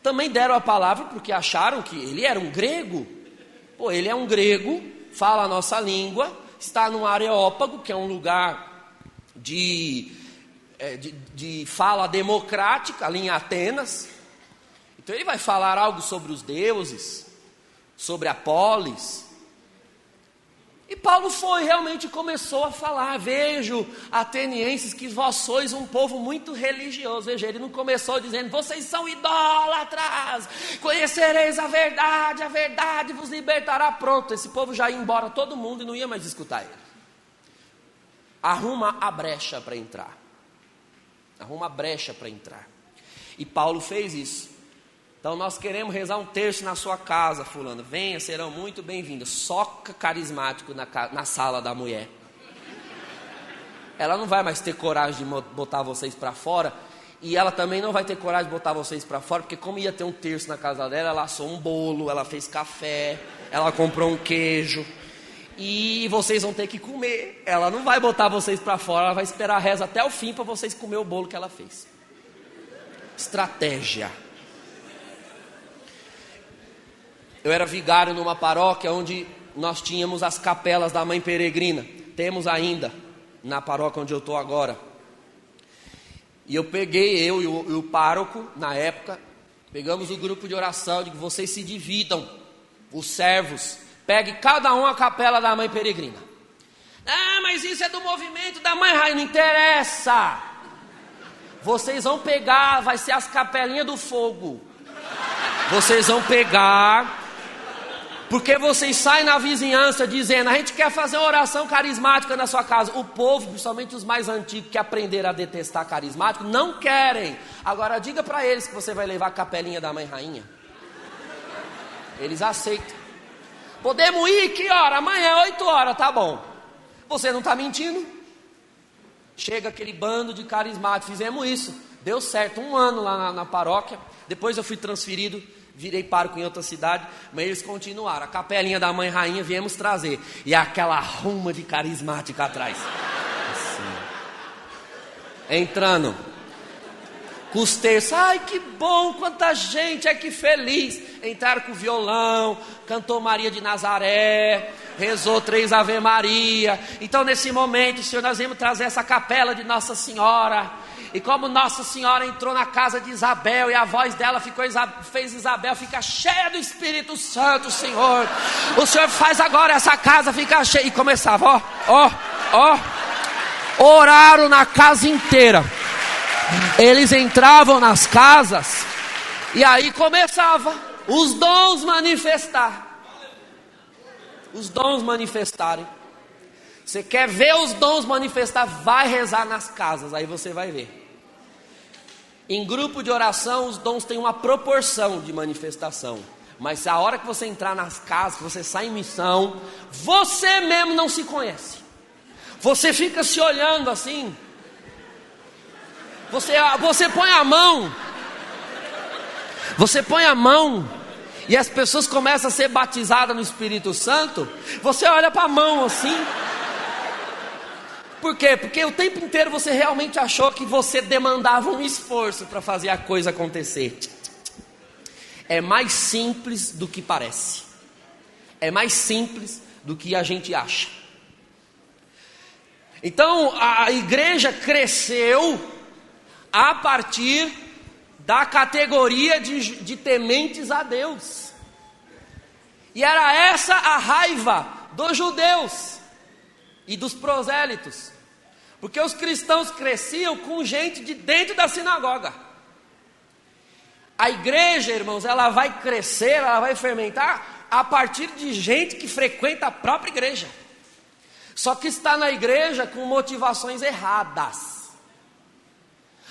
também deram a palavra porque acharam que ele era um grego. Pô, ele é um grego, fala a nossa língua, está no Areópago, que é um lugar de fala democrática, ali em Atenas. Então ele vai falar algo sobre os deuses, sobre a polis. E Paulo realmente começou a falar: vejo, atenienses, que vós sois um povo muito religioso. Veja, ele não começou dizendo: vocês são idólatras, conhecereis a verdade vos libertará. Pronto, esse povo já ia embora todo mundo e não ia mais escutar ele. Arruma a brecha para entrar. Arruma a brecha para entrar. E Paulo fez isso. Então nós queremos rezar um terço na sua casa, fulano. Venha, serão muito bem-vindos. Soca carismático na sala da mulher. Ela não vai mais ter coragem de botar vocês para fora. E ela também não vai ter coragem de botar vocês para fora, porque como ia ter um terço na casa dela, ela assou um bolo, ela fez café, ela comprou um queijo. E vocês vão ter que comer. Ela não vai botar vocês para fora, ela vai esperar a reza até o fim para vocês comer o bolo que ela fez. Estratégia. Eu era vigário numa paróquia onde nós tínhamos as capelas da Mãe Peregrina. Temos ainda, na paróquia onde eu estou agora. E eu peguei, eu e o pároco, na época, pegamos o grupo de oração, digo: vocês se dividam, os servos, pegue cada um a capela da Mãe Peregrina. Ah, mas isso é do movimento da Mãe Rainha, não interessa. Vocês vão pegar, vai ser as capelinhas do fogo. Vocês vão pegar... Porque vocês saem na vizinhança dizendo: a gente quer fazer uma oração carismática na sua casa. O povo, principalmente os mais antigos que aprenderam a detestar carismático, não querem. Agora diga para eles que você vai levar a capelinha da Mãe Rainha. Eles aceitam. Podemos ir? Que hora? Amanhã, 8 horas, tá bom. Você não está mentindo? Chega aquele bando de carismáticos. Fizemos isso, deu certo, 1 ano lá na paróquia. Depois eu fui transferido, virei pároco em outra cidade, mas eles continuaram. A capelinha da Mãe Rainha viemos trazer. E aquela ruma de carismática atrás. Assim. Entrando. Com os terços. Ai, que bom, quanta gente, ai que feliz. Entraram com o violão, cantou Maria de Nazaré, rezou 3 Ave Maria. Então nesse momento, Senhor, nós vamos trazer essa capela de Nossa Senhora. E como Nossa Senhora entrou na casa de Isabel e a voz dela fez Isabel ficar cheia do Espírito Santo, Senhor. O Senhor faz agora essa casa ficar cheia. E começava, oraram na casa inteira. Eles entravam nas casas e aí começava os dons manifestar. Os dons manifestarem. Você quer ver os dons manifestar? Vai rezar nas casas, aí você vai ver. Em grupo de oração, os dons têm uma proporção de manifestação. Mas a hora que você entrar nas casas, que você sai em missão, você mesmo não se conhece. Você fica se olhando assim. Você põe a mão. Você põe a mão. E as pessoas começam a ser batizadas no Espírito Santo. Você olha para a mão assim. Por quê? Porque o tempo inteiro você realmente achou que você demandava um esforço para fazer a coisa acontecer. É mais simples do que parece. É mais simples do que a gente acha. Então a igreja cresceu a partir da categoria de tementes a Deus. E era essa a raiva dos judeus e dos prosélitos, porque os cristãos cresciam com gente de dentro da sinagoga. A igreja, irmãos, ela vai crescer, ela vai fermentar a partir de gente que frequenta a própria igreja, só que está na igreja com motivações erradas.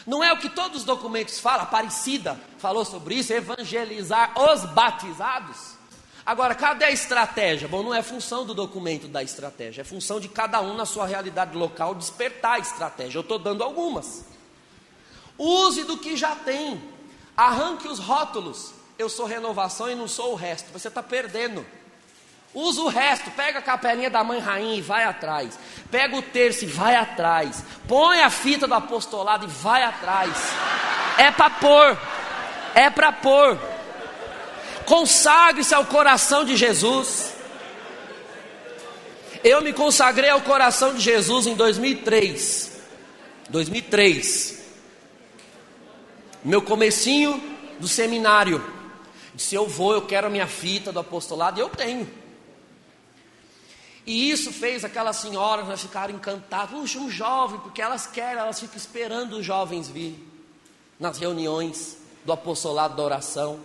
Não é o que todos os documentos falam. Aparecida falou sobre isso, evangelizar os batizados. Agora, cadê a estratégia? Bom, não é função do documento da estratégia, é função de cada um na sua realidade local despertar a estratégia. Eu estou dando algumas. Use do que já tem. Arranque os rótulos. Eu sou renovação e não sou o resto. Você está perdendo. Usa o resto, pega a capelinha da Mãe Rainha e vai atrás. Pega o terço e vai atrás. Põe a fita do apostolado e vai atrás. É para pôr. É para pôr. Consagre-se ao coração de Jesus. Eu me consagrei ao coração de Jesus em 2003. Meu comecinho do seminário. Disse, eu quero a minha fita do apostolado, e eu tenho. E isso fez aquelas senhoras ficarem encantadas. Puxa, um jovem, porque elas ficam esperando os jovens vir nas reuniões do apostolado da oração.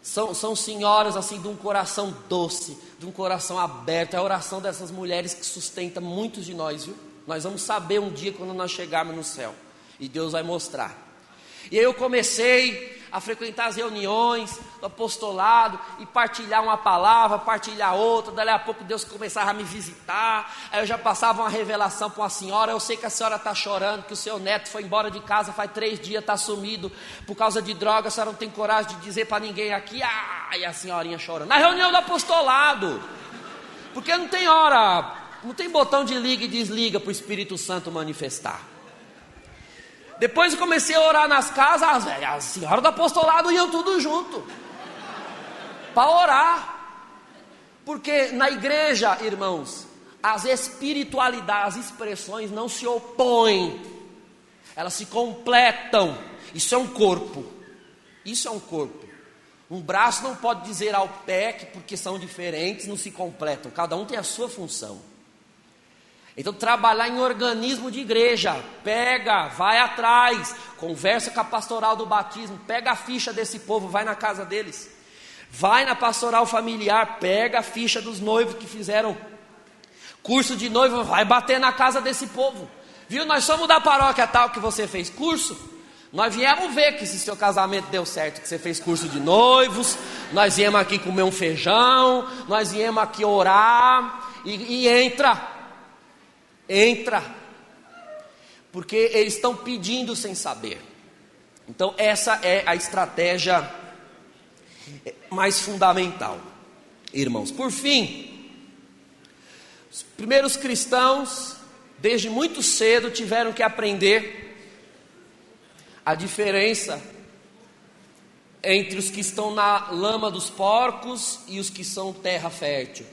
São senhoras assim de um coração doce, de um coração aberto. É a oração dessas mulheres que sustenta muitos de nós, viu? Nós vamos saber um dia quando nós chegarmos no céu, e Deus vai mostrar. E aí eu comecei a frequentar as reuniões do apostolado e partilhar uma palavra, partilhar outra. Daí a pouco Deus começava a me visitar. Aí eu já passava uma revelação para uma senhora. Eu sei que a senhora está chorando, que o seu neto foi embora de casa faz 3 dias, está sumido por causa de droga. A senhora não tem coragem de dizer para ninguém aqui. E a senhorinha chorando. Na reunião do apostolado, porque não tem hora, não tem botão de liga e desliga para o Espírito Santo manifestar. Depois eu comecei a orar nas casas, as senhoras do apostolado iam tudo junto para orar. Porque na igreja, irmãos, as espiritualidades, as expressões não se opõem, elas se completam. Isso é um corpo. Isso é um corpo. Um braço não pode dizer ao pé que porque são diferentes não se completam. Cada um tem a sua função. Então trabalhar em organismo de igreja, vai atrás, conversa com a pastoral do batismo, pega a ficha desse povo, vai na casa deles. Vai na pastoral familiar, pega a ficha dos noivos que fizeram curso de noivo, vai bater na casa desse povo. Viu, nós somos da paróquia tal que você fez curso, nós viemos ver que se seu casamento deu certo, que você fez curso de noivos, nós viemos aqui comer um feijão, nós viemos aqui orar, e entra, porque eles estão pedindo sem saber. Então essa é a estratégia mais fundamental, irmãos. Por fim, os primeiros cristãos, desde muito cedo, tiveram que aprender a diferença entre os que estão na lama dos porcos e os que são terra fértil.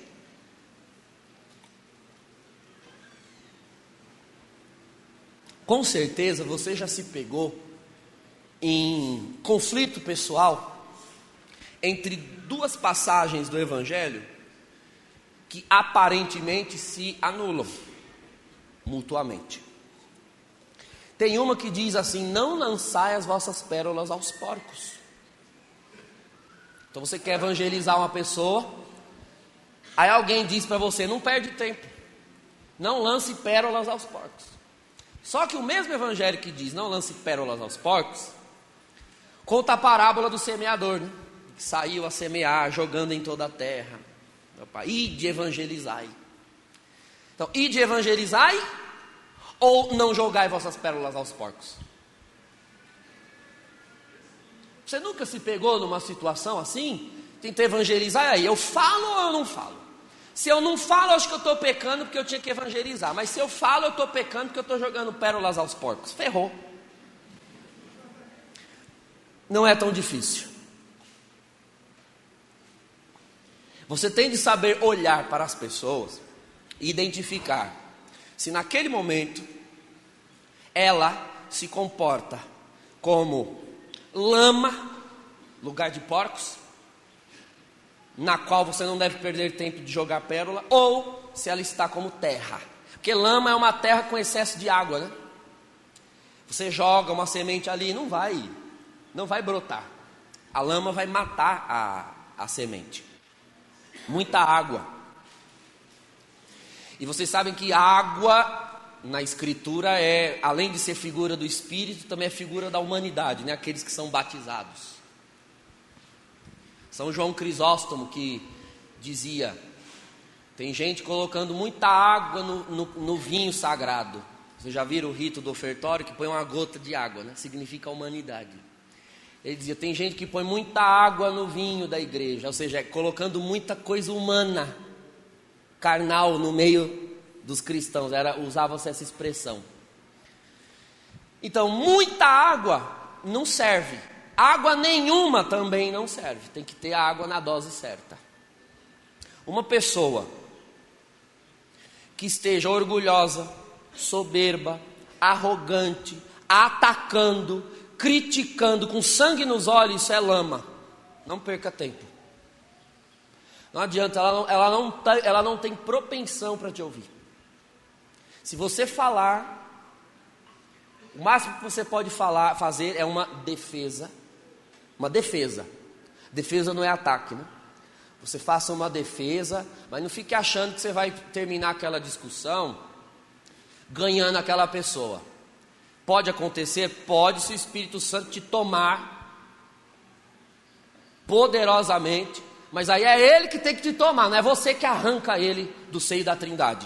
Com certeza você já se pegou em conflito pessoal entre 2 passagens do Evangelho que aparentemente se anulam mutuamente. Tem uma que diz assim: não lançai as vossas pérolas aos porcos. Então você quer evangelizar uma pessoa, aí alguém diz para você: não perde tempo, não lance pérolas aos porcos. Só que o mesmo evangelho que diz não lance pérolas aos porcos, conta a parábola do semeador, né? Que saiu a semear, jogando em toda a terra. Ide evangelizai. Então, ide evangelizai ou não jogai vossas pérolas aos porcos? Você nunca se pegou numa situação assim? Tenta evangelizar, aí eu falo ou eu não falo? Se eu não falo, acho que eu estou pecando porque eu tinha que evangelizar. Mas se eu falo, eu estou pecando porque eu estou jogando pérolas aos porcos. Ferrou. Não é tão difícil. Você tem de saber olhar para as pessoas e identificar se naquele momento ela se comporta como lama, lugar de porcos, na qual você não deve perder tempo de jogar pérola, ou se ela está como terra. Porque lama é uma terra com excesso de água, né? Você joga uma semente ali, não vai brotar. A lama vai matar a semente. Muita água. E vocês sabem que água na escritura é, além de ser figura do Espírito, também é figura da humanidade, né? Aqueles que são batizados. São João Crisóstomo que dizia: tem gente colocando muita água no vinho sagrado. Vocês já viram o rito do ofertório que põe uma gota de água, né? Significa a humanidade. Ele dizia: tem gente que põe muita água no vinho da igreja, ou seja, colocando muita coisa humana, carnal no meio dos cristãos. Usava-se essa expressão. Então, muita água não serve. Água nenhuma também não serve. Tem que ter a água na dose certa. Uma pessoa que esteja orgulhosa, soberba, arrogante, atacando, criticando com sangue nos olhos, isso é lama. Não perca tempo. Não adianta, ela não tem propensão para te ouvir. Se você falar, o máximo que você pode fazer é uma defesa. Uma defesa. Defesa não é ataque, né? Você faça uma defesa, mas não fique achando que você vai terminar aquela discussão ganhando aquela pessoa. Pode acontecer? Pode, se o Espírito Santo te tomar poderosamente, mas aí é Ele que tem que te tomar, não é você que arranca Ele do seio da Trindade.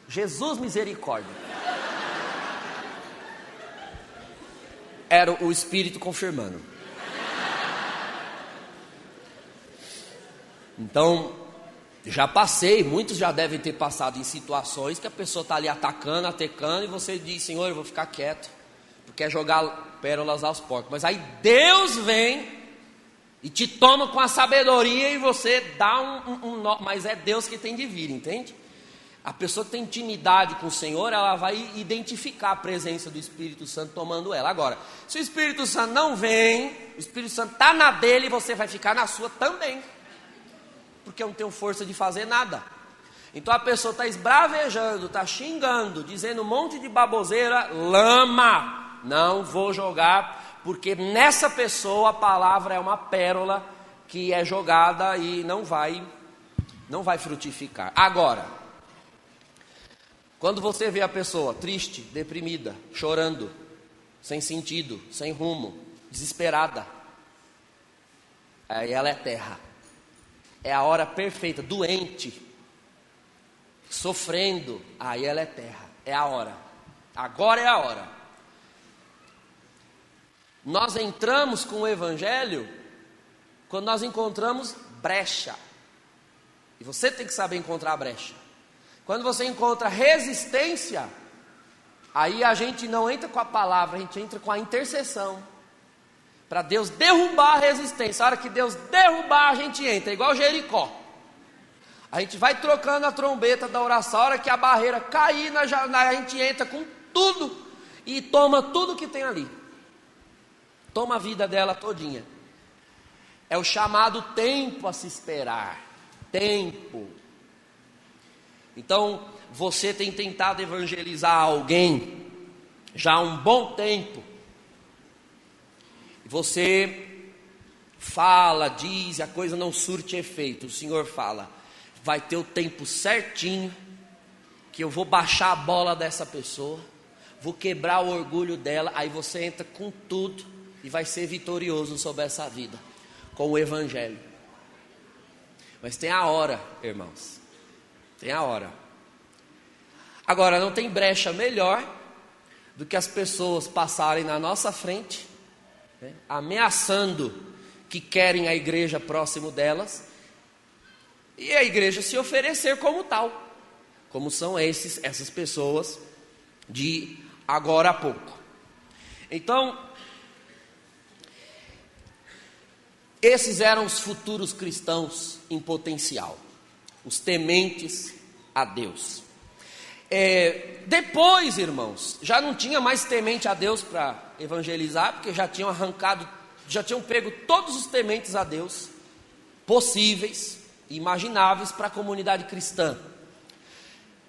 Jesus misericórdia. Era o Espírito confirmando. Então, já passei, muitos já devem ter passado em situações que a pessoa está ali atacando, e você diz: Senhor, eu vou ficar quieto, porque é jogar pérolas aos porcos. Mas aí Deus vem e te toma com a sabedoria e você dá um nó. Mas é Deus que tem de vir, entende? A pessoa que tem intimidade com o Senhor, ela vai identificar a presença do Espírito Santo tomando ela. Agora, se o Espírito Santo não vem, o Espírito Santo está na dele, você vai ficar na sua também, porque eu não tenho força de fazer nada. Então a pessoa está esbravejando, está xingando, dizendo um monte de baboseira, lama. Não vou jogar, porque nessa pessoa a palavra é uma pérola que é jogada e não vai frutificar. Agora, quando você vê a pessoa triste, deprimida, chorando, sem sentido, sem rumo, desesperada, aí ela é terra. É a hora perfeita, doente, sofrendo, aí ela é terra. É a hora. Agora é a hora. Nós entramos com o Evangelho quando nós encontramos brecha. E você tem que saber encontrar a brecha. Quando você encontra resistência, aí a gente não entra com a palavra, a gente entra com a intercessão. Para Deus derrubar a resistência. A hora que Deus derrubar, a gente entra, igual Jericó. A gente vai trocando a trombeta da oração. A hora que a barreira cair, a gente entra com tudo e toma tudo que tem ali. Toma a vida dela todinha. É o chamado tempo a se esperar. Tempo. Então, você tem tentado evangelizar alguém já há um bom tempo. Você fala, diz, a coisa não surte efeito. O Senhor fala: vai ter o tempo certinho, que eu vou baixar a bola dessa pessoa, vou quebrar o orgulho dela. Aí você entra com tudo e vai ser vitorioso sobre essa vida, com o Evangelho. Mas tem a hora, irmãos. Tem a hora. Agora, não tem brecha melhor do que as pessoas passarem na nossa frente, né, ameaçando que querem a igreja próximo delas, e a igreja se oferecer como tal, como são essas pessoas de agora a pouco. Então, esses eram os futuros cristãos em potencial, os tementes a Deus. Depois, irmãos, já não tinha mais temente a Deus para evangelizar, porque já tinham pego todos os tementes a Deus possíveis, imagináveis para a comunidade cristã.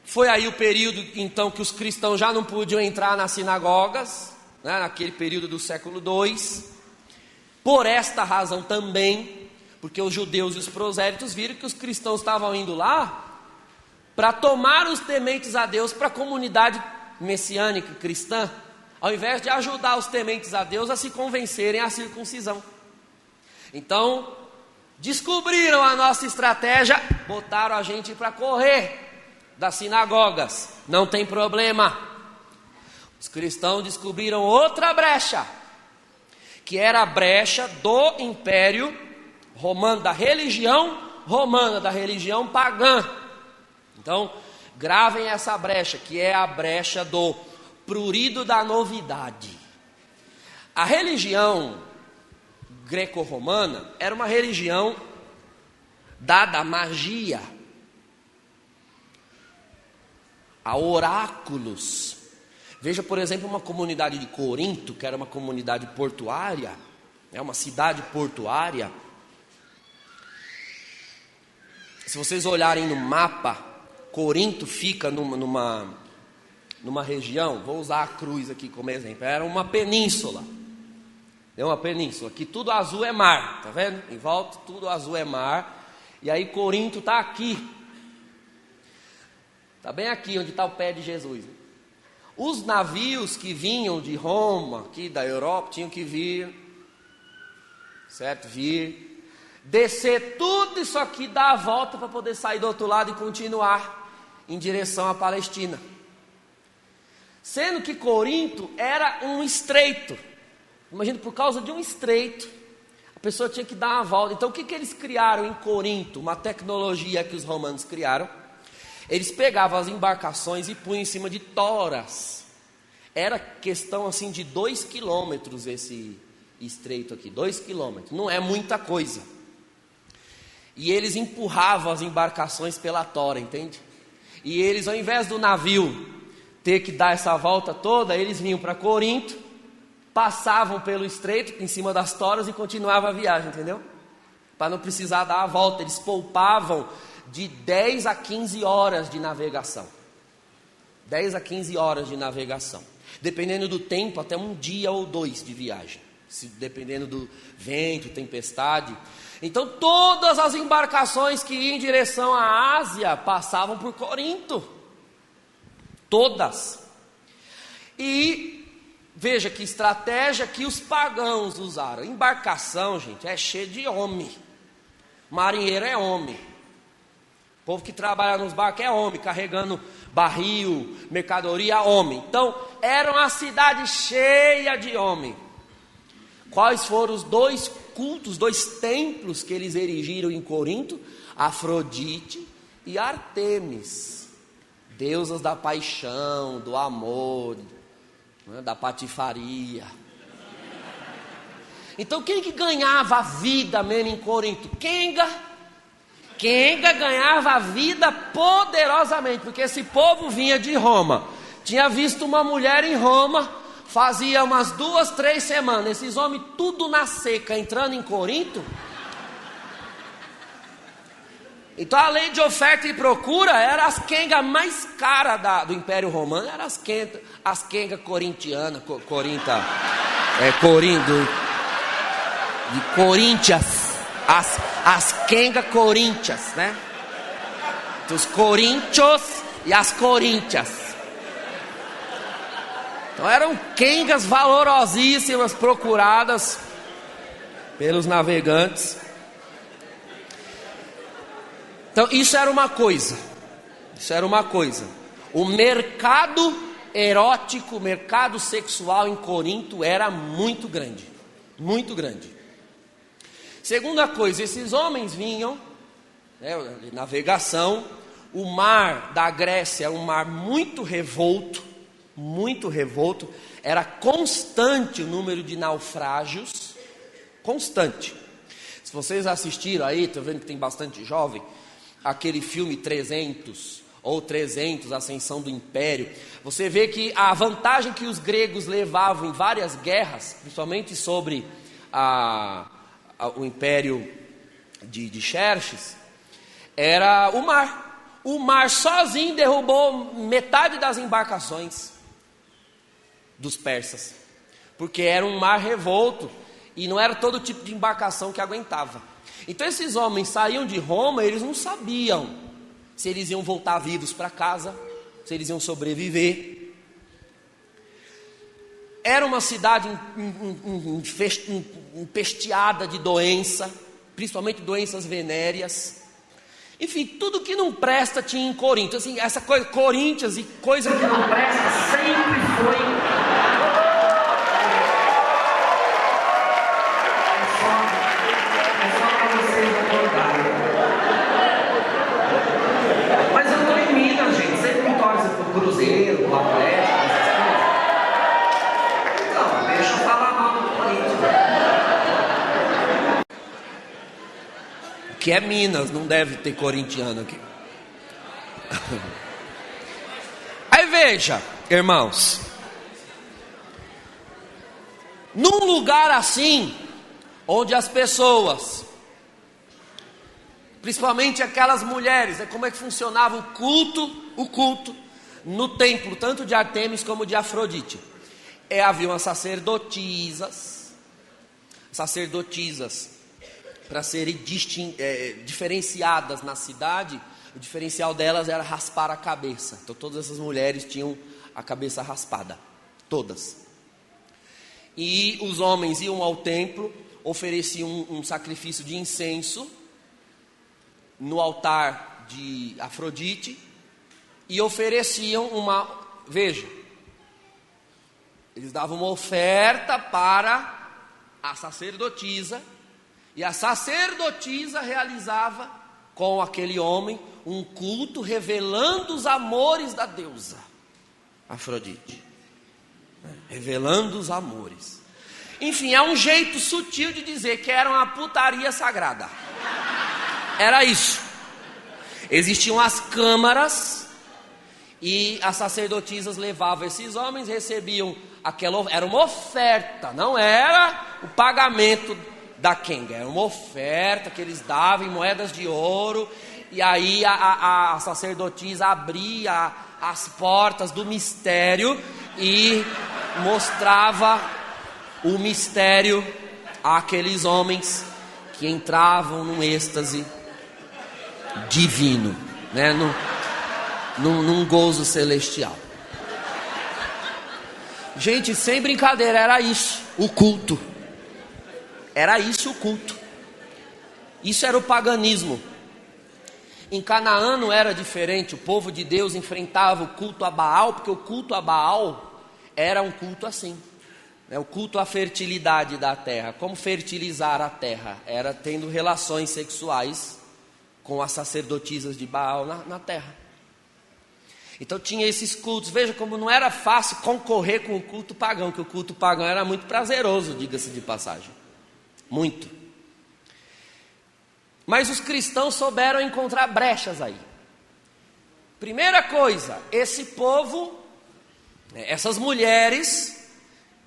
Foi aí o período então que os cristãos já não podiam entrar nas sinagogas, né, naquele período do século II. Por esta razão também, porque os judeus e os prosélitos viram que os cristãos estavam indo lá para tomar os tementes a Deus para a comunidade messiânica cristã, ao invés de ajudar os tementes a Deus a se convencerem à circuncisão. Então, descobriram a nossa estratégia, botaram a gente para correr das sinagogas. Não tem problema. Os cristãos descobriram outra brecha, que era a brecha do Império Romano, da religião romana, da religião pagã. Então, gravem essa brecha, que é a brecha do prurido da novidade. A religião greco-romana era uma religião dada à magia, a oráculos. Veja, por exemplo, uma comunidade de Corinto, que era uma comunidade portuária, uma cidade portuária. Se vocês olharem no mapa, Corinto fica numa região, vou usar a cruz aqui como exemplo, era uma península. É uma península, que tudo azul é mar, tá vendo? Em volta tudo azul é mar. E aí Corinto está aqui. Está bem aqui onde está o pé de Jesus. Os navios que vinham de Roma, aqui da Europa, tinham que vir, certo? Descer tudo isso aqui, dar a volta para poder sair do outro lado e continuar em direção à Palestina. Sendo que Corinto era um estreito. Imagina, por causa de um estreito, a pessoa tinha que dar uma volta. Então o que eles criaram em Corinto? Uma tecnologia que os romanos criaram. Eles pegavam as embarcações e punham em cima de toras. Era questão assim de 2 quilômetros esse estreito aqui, 2 quilômetros, não é muita coisa. E eles empurravam as embarcações pela tora, entende? E eles, ao invés do navio ter que dar essa volta toda, eles vinham para Corinto, passavam pelo estreito, em cima das toras e continuavam a viagem, entendeu? Para não precisar dar a volta, eles poupavam de 10 a 15 horas de navegação. 10 a 15 horas de navegação. Dependendo do tempo, até um dia ou 2 de viagem. Dependendo do vento, tempestade. Então todas as embarcações que iam em direção à Ásia passavam por Corinto. Todas. E veja que estratégia que os pagãos usaram. Embarcação, gente, é cheio de homem. Marinheiro é homem. O povo que trabalha nos barcos é homem, carregando barril, mercadoria, homem. Então, era uma cidade cheia de homem. Quais foram os 2 cultos, 2 templos que eles erigiram em Corinto? Afrodite e Artemis. Deusas da paixão, do amor, né, da patifaria. Então, quem que ganhava a vida mesmo em Corinto? Quenga ganhava a vida poderosamente, porque esse povo vinha de Roma, tinha visto uma mulher em Roma, fazia umas 2, 3 semanas, esses homens tudo na seca, entrando em Corinto. Então a lei de oferta e procura era as quengas mais caras do Império Romano, eram as quengas corintianas, de Coríntias. As quengas coríntias, né? Os coríntios e as coríntias. Então eram quengas valorosíssimas, procuradas pelos navegantes. Então isso era uma coisa. O mercado erótico, o mercado sexual em Corinto era muito grande. Muito grande. Segunda coisa, esses homens vinham, navegação, o mar da Grécia era um mar muito revolto, era constante o número de naufrágios, constante. Se vocês assistiram aí, estou vendo que tem bastante jovem, aquele filme 300, Ascensão do Império, você vê que a vantagem que os gregos levavam em várias guerras, principalmente sobre o império de Xerxes, era o mar. O mar sozinho derrubou metade das embarcações dos persas, porque era um mar revolto e não era todo tipo de embarcação que aguentava. Então esses homens saíam de Roma, eles não sabiam se eles iam voltar vivos para casa, se eles iam sobreviver. Era uma cidade empesteada de doença, principalmente doenças venéreas. Enfim, tudo que não presta tinha em Corinto. Assim, essa coisa, Coríntios e coisa que não presta sempre foi. É só para vocês acordarem. Mas eu estou em Minas, gente. Sempre me torce pro Cruzeiro, pro Atlético. Que é Minas, não deve ter corintiano aqui. Aí veja, irmãos, Num lugar assim, onde as pessoas, principalmente aquelas mulheres, como é que funcionava o culto no templo, tanto de Ártemis como de Afrodite. Havia umas sacerdotisas, para serem diferenciadas na cidade. O diferencial delas era raspar a cabeça. Então todas essas mulheres tinham a cabeça raspada, todas. E os homens iam ao templo, ofereciam um sacrifício de incenso no altar de Afrodite e ofereciam eles davam uma oferta para a sacerdotisa, e a sacerdotisa realizava com aquele homem um culto revelando os amores da deusa Afrodite. Revelando os amores. Enfim, é um jeito sutil de dizer que era uma putaria sagrada. Era isso. Existiam as câmaras e as sacerdotisas levavam esses homens, recebiam era uma oferta, não era o pagamento da quenga, era uma oferta que eles davam em moedas de ouro. E aí a sacerdotisa abria as portas do mistério e mostrava o mistério àqueles homens que entravam num êxtase divino, né? num gozo celestial. Gente, sem brincadeira, era isso o culto. Era isso o culto. Isso era o paganismo. Em Canaã não era diferente. O povo de Deus enfrentava o culto a Baal, porque o culto a Baal era um culto assim, né? O culto à fertilidade da terra. Como fertilizar a terra? Era tendo relações sexuais com as sacerdotisas de Baal na terra. Então tinha esses cultos. Veja como não era fácil concorrer com o culto pagão, que o culto pagão era muito prazeroso, diga-se de passagem. Muito. Mas os cristãos souberam encontrar brechas aí. Primeira coisa, esse povo, essas mulheres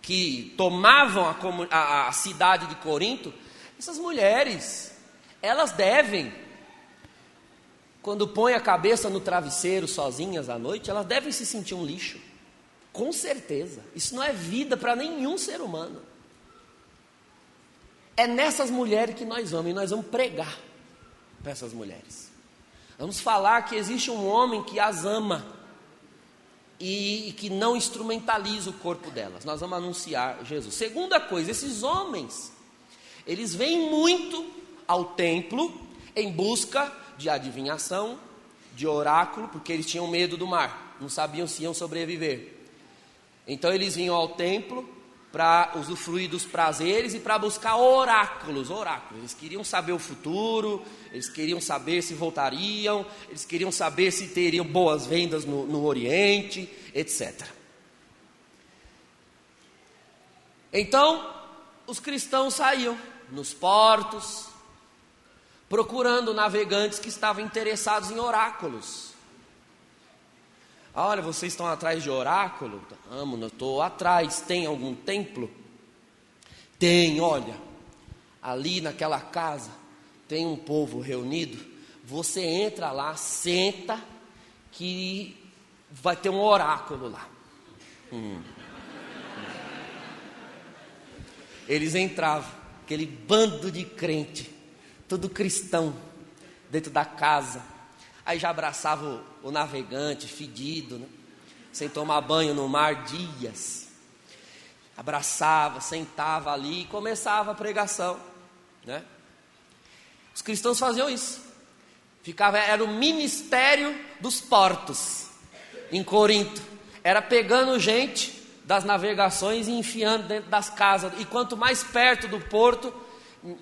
que tomavam a cidade de Corinto, essas mulheres, elas devem, quando põem a cabeça no travesseiro sozinhas à noite, elas devem se sentir um lixo. Com certeza. Isso não é vida para nenhum ser humano. É nessas mulheres que nós vamos pregar para essas mulheres. Vamos falar que existe um homem que as ama e que não instrumentaliza o corpo delas. Nós vamos anunciar Jesus. Segunda coisa, esses homens, eles vêm muito ao templo em busca de adivinhação, de oráculo, porque eles tinham medo do mar, não sabiam se iam sobreviver. Então eles vinham ao templo para usufruir dos prazeres e para buscar oráculos. Eles queriam saber o futuro, eles queriam saber se voltariam, eles queriam saber se teriam boas vendas no Oriente, etc. Então, os cristãos saíam nos portos, procurando navegantes que estavam interessados em oráculos. Olha, vocês estão atrás de oráculo? Eu estou atrás. Tem algum templo? Tem, olha. Ali naquela casa tem um povo reunido. Você entra lá, senta, que vai ter um oráculo lá. Eles entravam, aquele bando de crente, tudo cristão, dentro da casa. Aí já abraçava o navegante fedido, né? Sem tomar banho no mar dias. Abraçava, sentava ali e começava a pregação, né? Os cristãos faziam isso. Era o ministério dos portos em Corinto. Era pegando gente das navegações e enfiando dentro das casas. E quanto mais perto do porto,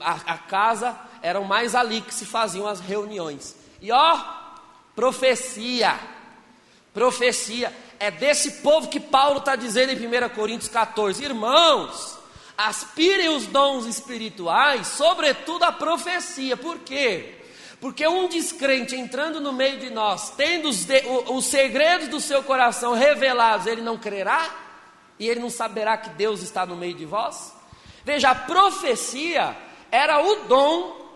a casa, eram mais ali que se faziam as reuniões. E profecia, é desse povo que Paulo está dizendo em 1 Coríntios 14, irmãos, aspirem os dons espirituais, sobretudo a profecia. Por quê? Porque um descrente entrando no meio de nós, tendo os segredos do seu coração revelados, ele não crerá? E ele não saberá que Deus está no meio de vós? Veja, a profecia era o dom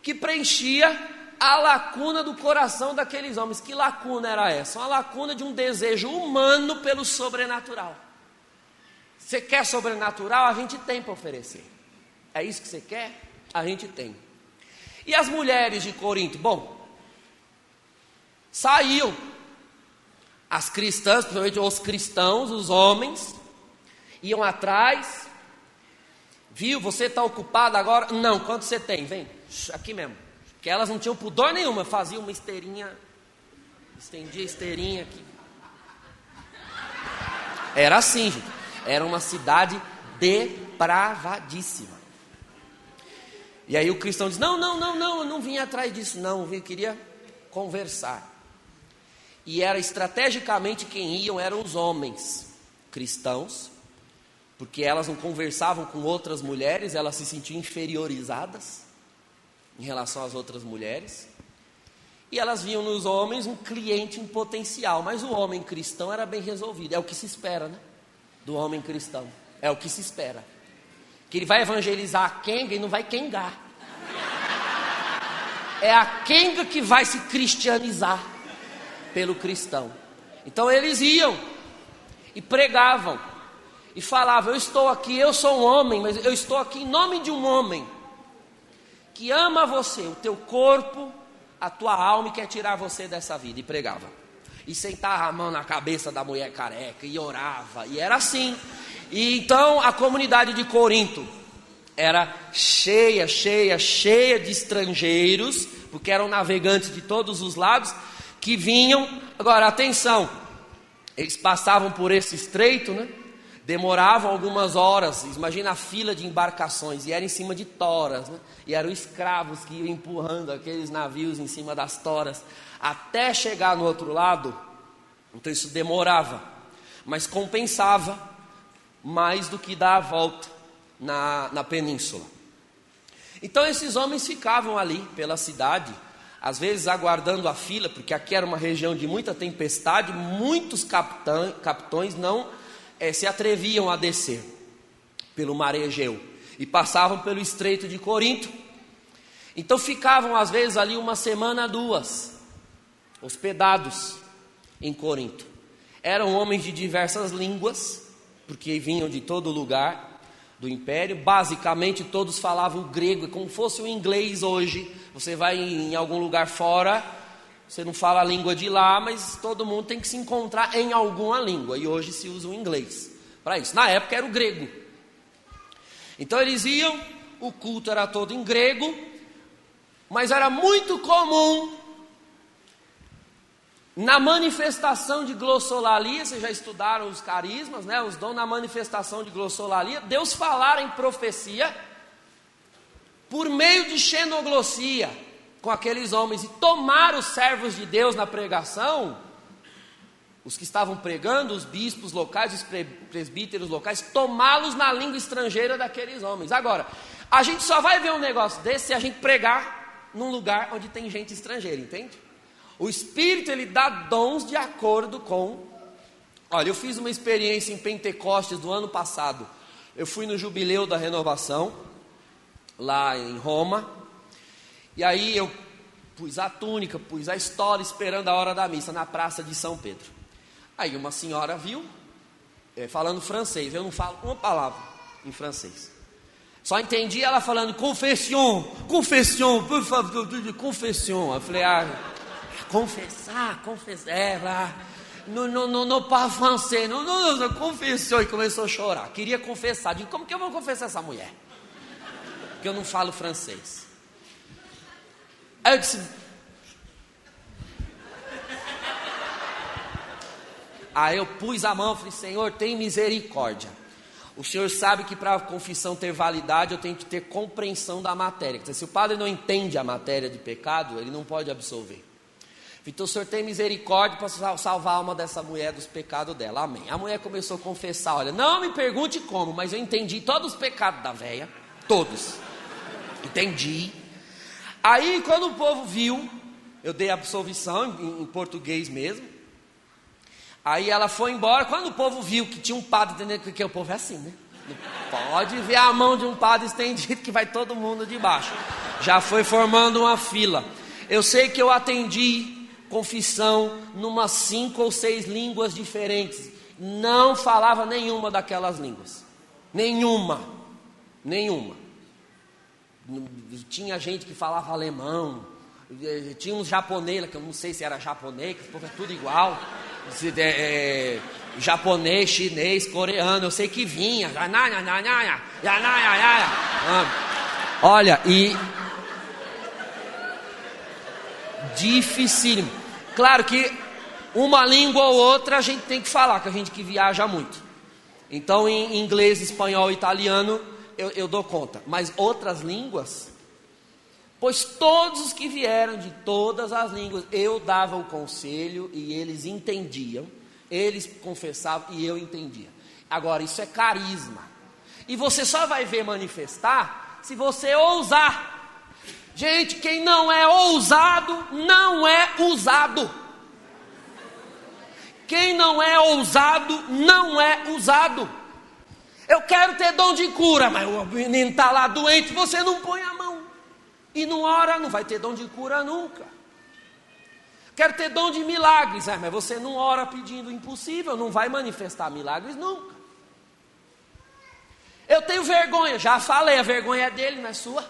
que preenchia a lacuna do coração daqueles homens. Que lacuna era essa? Uma lacuna de um desejo humano pelo sobrenatural. Você quer sobrenatural? A gente tem para oferecer. É isso que você quer? A gente tem. E as mulheres de Corinto? Bom, saíam as cristãs, principalmente os cristãos, os homens, iam atrás. Viu, você está ocupado agora? Não, quanto você tem? Vem, aqui mesmo. Porque elas não tinham pudor nenhuma, faziam uma esteirinha, estendia a esteirinha aqui. Era assim, gente. Era uma cidade depravadíssima. E aí o cristão diz, não, eu não vim atrás disso não, eu queria conversar. E era estrategicamente quem iam eram os homens cristãos, porque elas não conversavam com outras mulheres, elas se sentiam inferiorizadas em relação às outras mulheres, e elas viam nos homens um cliente em potencial, mas o homem cristão era bem resolvido, é o que se espera, né? Do homem cristão, é o que se espera, que ele vai evangelizar a quenga e não vai quengar, é a quenga que vai se cristianizar pelo cristão. Então eles iam e pregavam e falavam, eu estou aqui, eu sou um homem, mas eu estou aqui em nome de um homem que ama você, o teu corpo, a tua alma e quer tirar você dessa vida. E pregava. E sentava a mão na cabeça da mulher careca e orava. E era assim. E então a comunidade de Corinto era cheia de estrangeiros, porque eram navegantes de todos os lados, que vinham. Agora, atenção, eles passavam por esse estreito, né? Demoravam algumas horas, imagina a fila de embarcações, e era em cima de toras, né? E eram escravos que iam empurrando aqueles navios em cima das toras, até chegar no outro lado. Então isso demorava, mas compensava mais do que dar a volta na península. Então esses homens ficavam ali pela cidade, às vezes aguardando a fila, porque aqui era uma região de muita tempestade, muitos capitães não se atreviam a descer pelo mar Egeu e passavam pelo estreito de Corinto. Então ficavam às vezes ali uma semana, duas, hospedados em Corinto. Eram homens de diversas línguas, porque vinham de todo lugar do império. Basicamente todos falavam grego, como fosse o inglês hoje. Você vai em algum lugar fora, você não fala a língua de lá, mas todo mundo tem que se encontrar em alguma língua. E hoje se usa o inglês para isso. Na época era o grego. Então eles iam, o culto era todo em grego, mas era muito comum na manifestação de glossolalia. Vocês já estudaram os carismas, né? Os dons na manifestação de glossolalia. Deus falar em profecia por meio de xenoglossia com aqueles homens, e tomar os servos de Deus na pregação, os que estavam pregando, os bispos locais, os presbíteros locais, tomá-los na língua estrangeira daqueles homens. Agora, a gente só vai ver um negócio desse se a gente pregar num lugar onde tem gente estrangeira, entende? O Espírito, ele dá dons de acordo com... Olha, eu fiz uma experiência em Pentecostes do ano passado. Eu fui no Jubileu da Renovação, lá em Roma. E aí eu pus a túnica, pus a estola, esperando a hora da missa na praça de São Pedro. Aí uma senhora viu, falando francês. Eu não falo uma palavra em francês. Só entendi ela falando confession, por favor, confession. Eu falei, confessar, lá. Não para francês, não, confessou. E começou a chorar, queria confessar. Digo, como que eu vou confessar essa mulher? Porque eu não falo francês. Aí eu disse... Aí eu pus a mão e falei, Senhor, tem misericórdia. O Senhor sabe que para a confissão ter validade, eu tenho que ter compreensão da matéria. Quer dizer, se o padre não entende a matéria de pecado, ele não pode absolver. Então o Senhor tem misericórdia para salvar a alma dessa mulher dos pecados dela. Amém. A mulher começou a confessar, olha, não me pergunte como, mas eu entendi todos os pecados da véia. Todos. Entendi. Aí quando o povo viu, eu dei a absolvição em português mesmo. Aí ela foi embora. Quando o povo viu que tinha um padre, entendendo que o povo é assim, né? Pode ver a mão de um padre estendido que vai todo mundo de baixo. Já foi formando uma fila. Eu sei que eu atendi confissão numas 5 ou 6 línguas diferentes. Não falava nenhuma daquelas línguas. Nenhuma. Tinha gente que falava alemão. Tinha uns japonês, que eu não sei se era japonês, que é tudo igual. Japonês, chinês, coreano, eu sei que vinha. Olha, e dificílimo. Claro que uma língua ou outra a gente tem que falar, que a gente que viaja muito. Então em inglês, espanhol, italiano eu dou conta. Mas outras línguas, pois todos os que vieram de todas as línguas, eu dava o conselho e eles entendiam. Eles confessavam e eu entendia. Agora, isso é carisma. E você só vai ver manifestar se você ousar. Gente, quem não é ousado, não é usado. Quem não é ousado, não é usado. Eu quero ter dom de cura, mas o menino está lá doente, você não põe a mão. E não ora, não vai ter dom de cura nunca. Quero ter dom de milagres, mas você não ora pedindo o impossível, não vai manifestar milagres nunca. Eu tenho vergonha, já falei, a vergonha é dele, não é sua.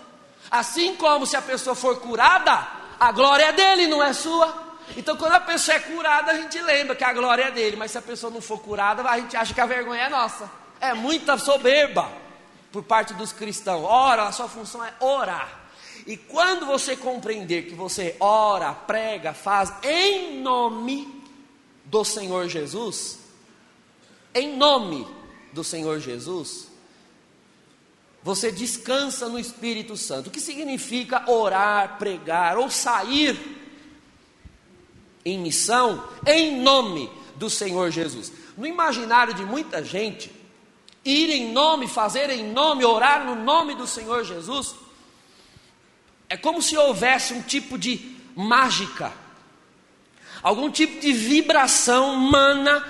Assim como se a pessoa for curada, a glória é dele, não é sua. Então quando a pessoa é curada, a gente lembra que a glória é dele, mas se a pessoa não for curada, a gente acha que a vergonha é nossa. É muita soberba por parte dos cristãos. Ora, a sua função é orar. E quando você compreender que você ora, prega, faz em nome do Senhor Jesus, em nome do Senhor Jesus, você descansa no Espírito Santo. O que significa orar, pregar ou sair em missão em nome do Senhor Jesus? No imaginário de muita gente, ir em nome, fazer em nome, orar no nome do Senhor Jesus, é como se houvesse um tipo de mágica, algum tipo de vibração humana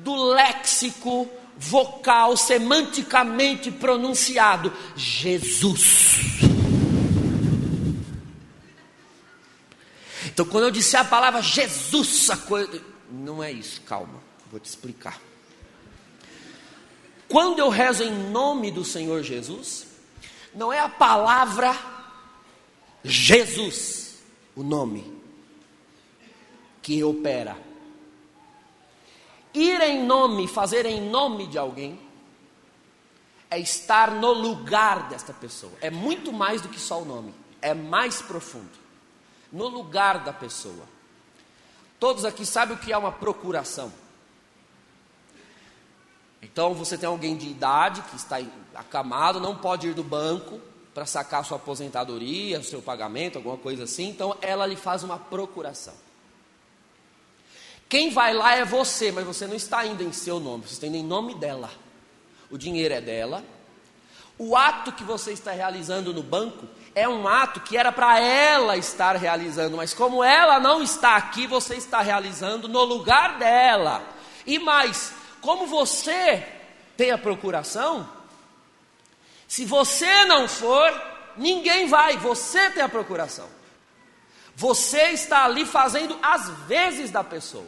do léxico vocal, semanticamente pronunciado, Jesus. Então quando eu disser a palavra Jesus, a coisa... não é isso, calma, vou te explicar. Quando eu rezo em nome do Senhor Jesus, não é a palavra Jesus, o nome que opera. Ir em nome, fazer em nome de alguém, é estar no lugar desta pessoa. É muito mais do que só o nome, é mais profundo. No lugar da pessoa. Todos aqui sabem o que é uma procuração. Então você tem alguém de idade que está acamado, não pode ir do banco para sacar sua aposentadoria, o seu pagamento, alguma coisa assim. Então ela lhe faz uma procuração. Quem vai lá é você, mas você não está indo em seu nome, você está indo em nome dela. O dinheiro é dela. O ato que você está realizando no banco é um ato que era para ela estar realizando, mas como ela não está aqui, você está realizando no lugar dela. E mais, como você tem a procuração, se você não for, ninguém vai, você tem a procuração. Você está ali fazendo as vezes da pessoa.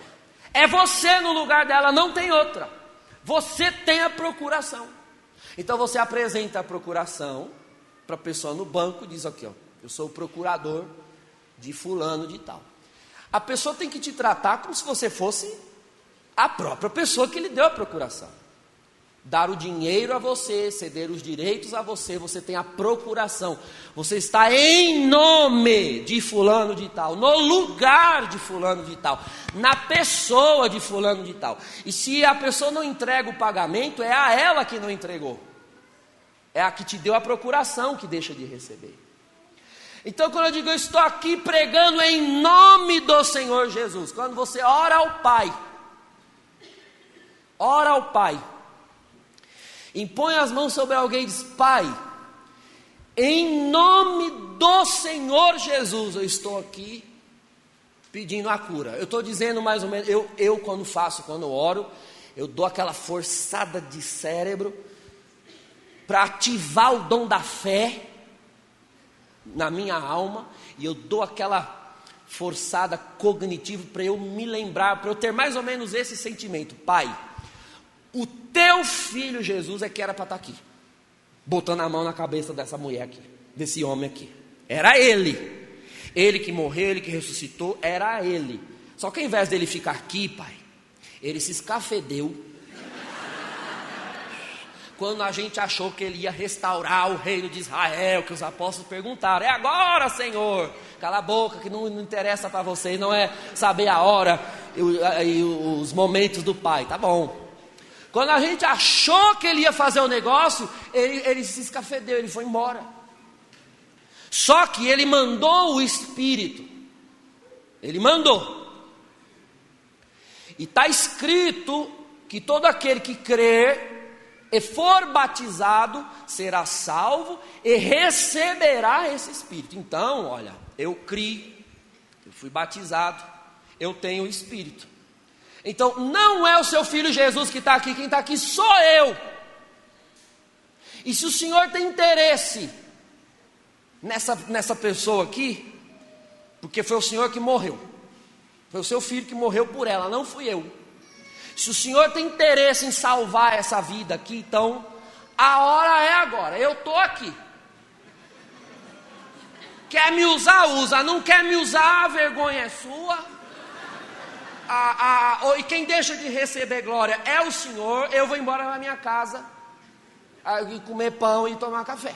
É você no lugar dela, não tem outra. Você tem a procuração. Então você apresenta a procuração para a pessoa no banco, diz aqui, ó, eu sou o procurador de fulano de tal. A pessoa tem que te tratar como se você fosse a própria pessoa que lhe deu a procuração. Dar o dinheiro a você, ceder os direitos a você, você tem a procuração. Você está em nome de fulano de tal, no lugar de fulano de tal, na pessoa de fulano de tal. E se a pessoa não entrega o pagamento, é a ela que não entregou. É a que te deu a procuração que deixa de receber. Então quando eu digo, eu estou aqui pregando em nome do Senhor Jesus. Quando você ora ao Pai, impõe as mãos sobre alguém e diz, Pai, em nome do Senhor Jesus, eu estou aqui pedindo a cura. Eu estou dizendo mais ou menos, eu quando oro, eu dou aquela forçada de cérebro, para ativar o dom da fé na minha alma, e eu dou aquela forçada cognitiva para eu me lembrar, para eu ter mais ou menos esse sentimento: Pai, o teu filho Jesus é que era para estar aqui, botando a mão na cabeça dessa mulher aqui, desse homem aqui. Era ele que morreu, ele que ressuscitou, era ele. Só que ao invés dele ficar aqui, Pai, ele se escafedeu quando a gente achou que ele ia restaurar o reino de Israel, que os apóstolos perguntaram: é agora, Senhor? Cala a boca, que não interessa para vocês, não é saber a hora e os momentos do Pai. Tá bom. Quando a gente achou que ele ia fazer o negócio, ele se escafedeu, ele foi embora. Só que ele mandou o Espírito. Ele mandou. E está escrito que todo aquele que crer e for batizado será salvo e receberá esse Espírito. Então, olha, eu criei, eu fui batizado, eu tenho o Espírito. Então, não é o seu filho Jesus que está aqui, quem está aqui sou eu. E se o Senhor tem interesse nessa pessoa aqui, porque foi o Senhor que morreu, foi o seu filho que morreu por ela, não fui eu. Se o Senhor tem interesse em salvar essa vida aqui, então a hora é agora. Eu estou aqui. Quer me usar, usa. Não quer me usar, a vergonha é sua. E quem deixa de receber glória é o Senhor. Eu vou embora na minha casa e comer pão e tomar café.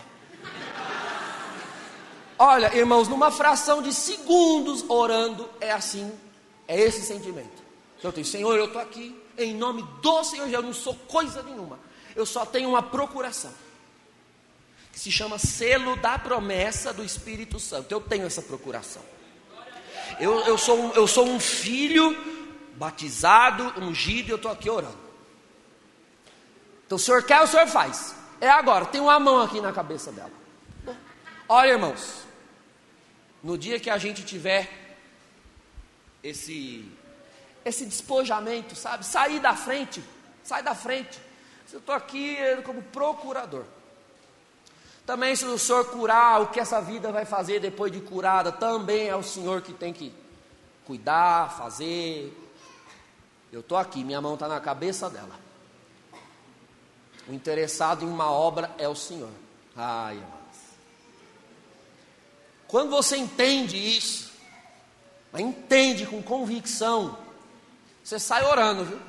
Olha, irmãos, numa fração de segundos orando, é assim, é esse sentimento. Então eu tenho: Senhor, eu estou aqui em nome do Senhor, eu não sou coisa nenhuma, eu só tenho uma procuração, que se chama selo da promessa do Espírito Santo. Eu tenho essa procuração. Eu sou um filho batizado, ungido, e eu estou aqui orando. Então o Senhor quer, o Senhor faz. É agora, tem uma mão aqui na cabeça dela. Olha, irmãos, no dia que a gente tiver esse despojamento, sabe? Sai da frente. Eu estou aqui como procurador. Também, se o Senhor curar, o que essa vida vai fazer depois de curada, também é o Senhor que tem que cuidar, fazer. Eu estou aqui, minha mão está na cabeça dela. O interessado em uma obra é o Senhor. Ai, irmãos. Quando você entende isso, mas entende com convicção, você sai orando, viu?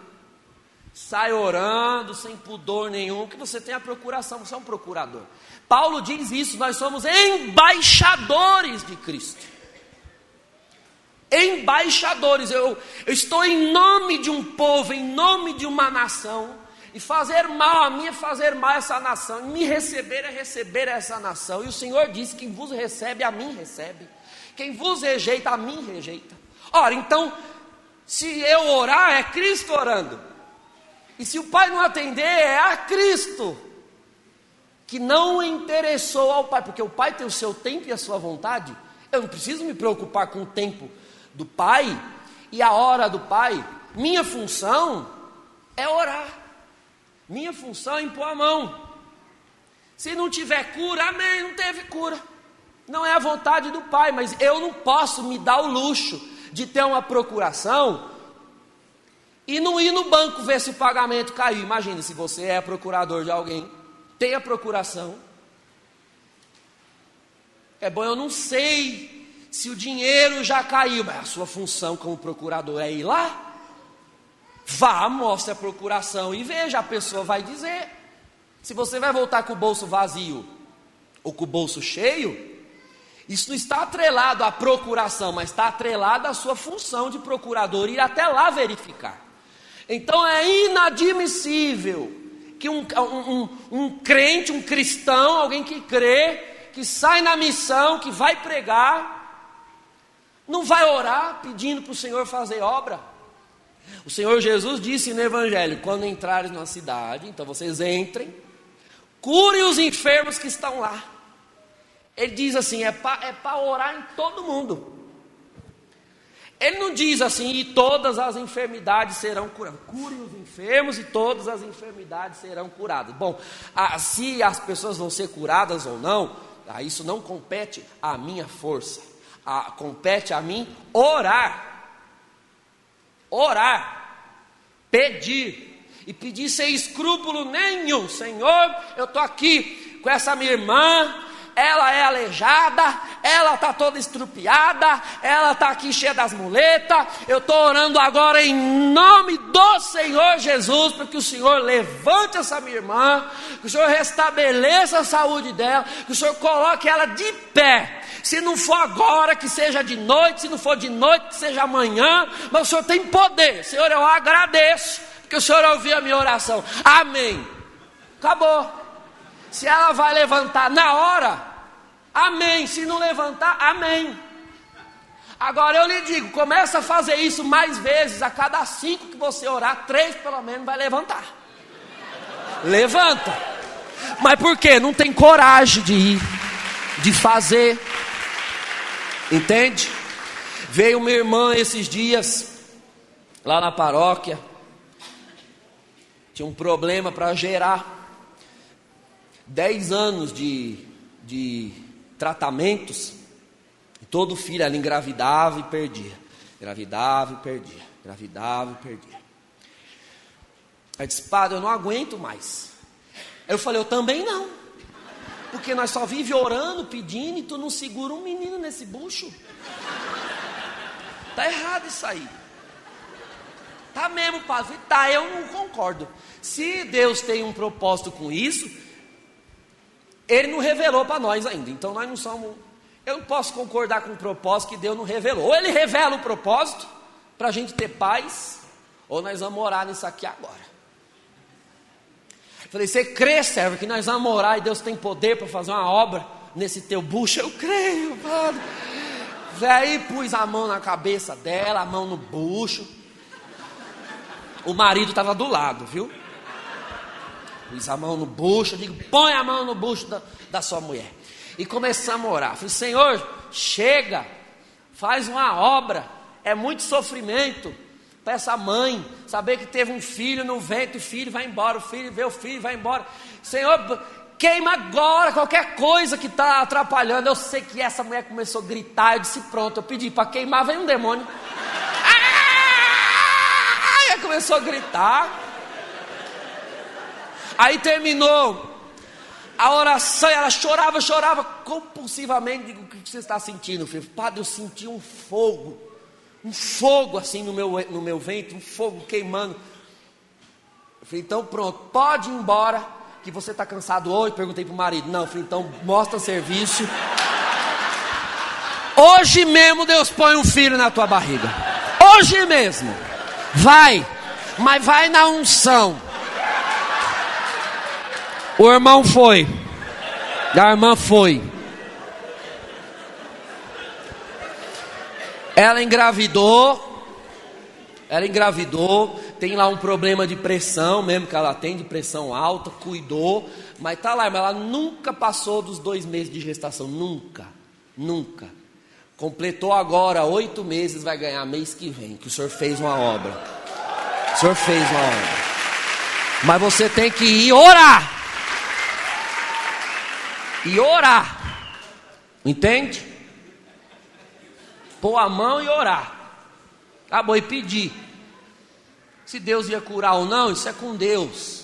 Sai orando, sem pudor nenhum, que você tem a procuração, você é um procurador. Paulo diz isso: nós somos embaixadores de Cristo. Embaixadores. Eu estou em nome de um povo, em nome de uma nação, e fazer mal a mim é fazer mal a essa nação, e me receber é receber essa nação. E o Senhor disse: quem vos recebe, a mim recebe. Quem vos rejeita, a mim rejeita. Ora, então, se eu orar, é Cristo orando. E se o Pai não atender, é a Cristo, que não interessou ao Pai, porque o Pai tem o seu tempo e a sua vontade. Eu não preciso me preocupar com o tempo do Pai e a hora do Pai. Minha função é orar. Minha função é impor a mão. Se não tiver cura, amém, não teve cura. Não é a vontade do Pai, mas eu não posso me dar o luxo de ter uma procuração e não ir no banco ver se o pagamento caiu. Imagina, se você é procurador de alguém, tem a procuração. É bom, eu não sei se o dinheiro já caiu, mas a sua função como procurador é ir lá. Vá, mostre a procuração e veja, a pessoa vai dizer. Se você vai voltar com o bolso vazio ou com o bolso cheio, isso não está atrelado à procuração, mas está atrelado à sua função de procurador, ir até lá verificar. Então é inadmissível que um crente, um cristão, alguém que crê, que sai na missão, que vai pregar, não vai orar pedindo para o Senhor fazer obra. O Senhor Jesus disse no Evangelho: quando entrares numa cidade, então vocês entrem, curem os enfermos que estão lá. Ele diz assim: é para orar em todo mundo. Ele não diz assim, e todas as enfermidades serão curadas. Curem os enfermos e todas as enfermidades serão curadas. Bom, se as pessoas vão ser curadas ou não, isso não compete à minha força. Compete a mim orar. Orar. Pedir. E pedir sem escrúpulo nenhum. Senhor, eu estou aqui com essa minha irmã. Ela é aleijada, ela está toda estrupiada, ela está aqui cheia das muletas. Eu estou orando agora em nome do Senhor Jesus, para que o Senhor levante essa minha irmã, que o Senhor restabeleça a saúde dela, que o Senhor coloque ela de pé. Se não for agora, que seja de noite, se não for de noite, que seja amanhã, mas o Senhor tem poder. Senhor, eu agradeço, porque o Senhor ouviu a minha oração. Amém. Acabou. Se ela vai levantar na hora, amém. Se não levantar, amém. Agora eu lhe digo, começa a fazer isso mais vezes. A cada 5 que você orar, 3 pelo menos vai levantar. Levanta. Mas por quê? Não tem coragem de ir, de fazer. Entende? Veio minha irmã esses dias, lá na paróquia. Tinha um problema para gerar. 10 anos de tratamentos, todo filho ela engravidava e perdia, engravidava e perdia, engravidava e perdia. Aí disse, padre, eu não aguento mais. Aí eu falei, eu também não, porque nós só vive orando, pedindo, e tu não segura um menino nesse bucho. Tá errado isso aí. Tá mesmo, padre. Tá, eu não concordo. Se Deus tem um propósito com isso, Ele não revelou para nós ainda, então nós não somos. Eu não posso concordar com o propósito que Deus não revelou. Ou Ele revela o propósito para a gente ter paz, ou nós vamos orar nisso aqui agora. Eu falei, você crê, servo, que nós vamos orar e Deus tem poder para fazer uma obra nesse teu bucho? Eu creio, padre. Aí pus a mão na cabeça dela, a mão no bucho. O marido estava do lado, viu? Pus a mão no bucho, eu digo, põe a mão no bucho da sua mulher. E começamos a orar. Falei, Senhor, chega, faz uma obra. É muito sofrimento para essa mãe saber que teve um filho no ventre, o filho vai embora, o filho vê o filho vai embora. Senhor, queima agora qualquer coisa que está atrapalhando. Eu sei que essa mulher começou a gritar, eu disse, pronto, eu pedi para queimar, veio um demônio. Aí começou a gritar. Aí terminou a oração, ela chorava compulsivamente. Digo, o que você está sentindo? Eu falei, padre, eu senti um fogo assim no meu ventre, um fogo queimando. Eu falei, então pronto, pode ir embora, que você está cansado hoje. Perguntei para o marido, não, eu falei, então mostra serviço. Hoje mesmo Deus põe um filho na tua barriga, hoje mesmo, vai, mas vai na unção. O irmão foi, a irmã foi. Ela engravidou, tem lá um problema de pressão, mesmo que ela tem de pressão alta, cuidou, mas tá lá, mas ela nunca passou dos 2 meses de gestação, nunca. Completou agora 8 meses, vai ganhar mês que vem, que o senhor fez uma obra. Mas você tem que ir orar. Entende? Pôr a mão e orar. Acabou, e pedir. Se Deus ia curar ou não, isso é com Deus.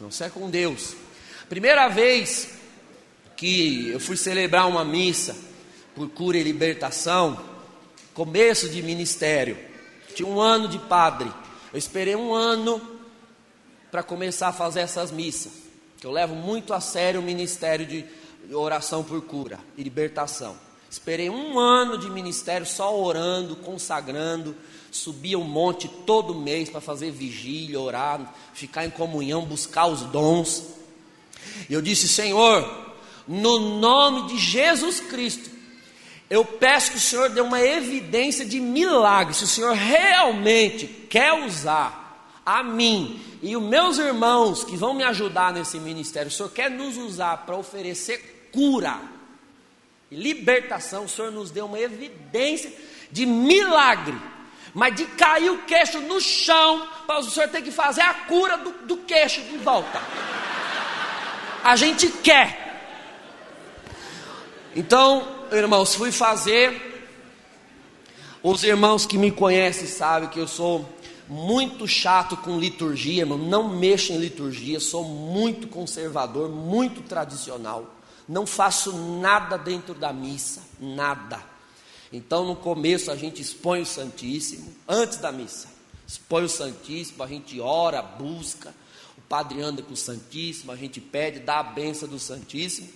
Isso é com Deus. Primeira vez que eu fui celebrar uma missa por cura e libertação, começo de ministério, tinha 1 ano de padre. Eu esperei 1 ano para começar a fazer essas missas, que eu levo muito a sério o ministério de oração por cura e libertação. Esperei 1 ano de ministério só orando, consagrando, subia um monte todo mês para fazer vigília, orar, ficar em comunhão, buscar os dons. E eu disse, Senhor, no nome de Jesus Cristo, eu peço que o Senhor dê uma evidência de milagre. Se o Senhor realmente quer usar a mim e os meus irmãos que vão me ajudar nesse ministério, o Senhor quer nos usar para oferecer cura e libertação, o Senhor nos deu uma evidência de milagre, mas de cair o queixo no chão, para o senhor ter que fazer a cura do queixo de volta. A gente quer. Então, irmãos, fui fazer. Os irmãos que me conhecem sabem que eu sou muito chato com liturgia, irmão. Não mexo em liturgia, sou muito conservador, muito tradicional. Não faço nada dentro da missa, nada. Então no começo a gente expõe o Santíssimo, antes da missa. Expõe o Santíssimo, a gente ora, busca. O padre anda com o Santíssimo, a gente pede, dá a bênção do Santíssimo.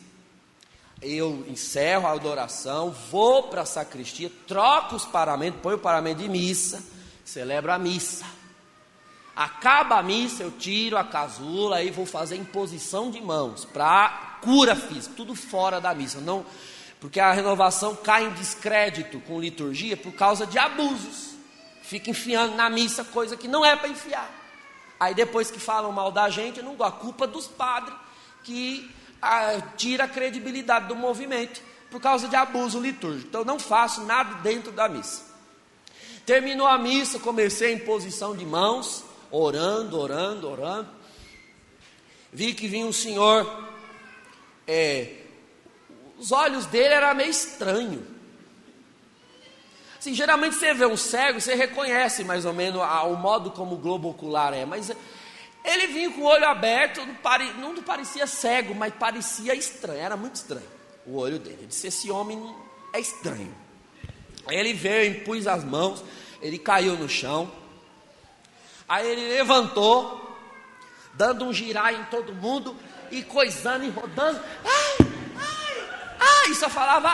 Eu encerro a adoração, vou para a sacristia, troco os paramentos, põe o paramento de missa, celebro a missa. Acaba a missa, eu tiro a casula, aí vou fazer imposição de mãos para cura física, tudo fora da missa. Não, porque a renovação cai em descrédito com liturgia por causa de abusos. Fica enfiando na missa coisa que não é para enfiar. Aí depois que falam mal da gente, não gosto. A culpa dos padres que tira a credibilidade do movimento por causa de abuso litúrgico. Então não faço nada dentro da missa. Terminou a missa, comecei a imposição de mãos, orando. Vi que vinha um senhor, os olhos dele eram meio estranhos. Assim, geralmente você vê um cego, você reconhece mais ou menos o modo como o globo ocular é, mas ele vinha com o olho aberto, não parecia cego, mas parecia estranho, era muito estranho o olho dele. Eu disse, esse homem é estranho. Aí ele veio, impus as mãos, ele caiu no chão, aí ele levantou, dando um girar em todo mundo, e coisando e rodando, ai, só falava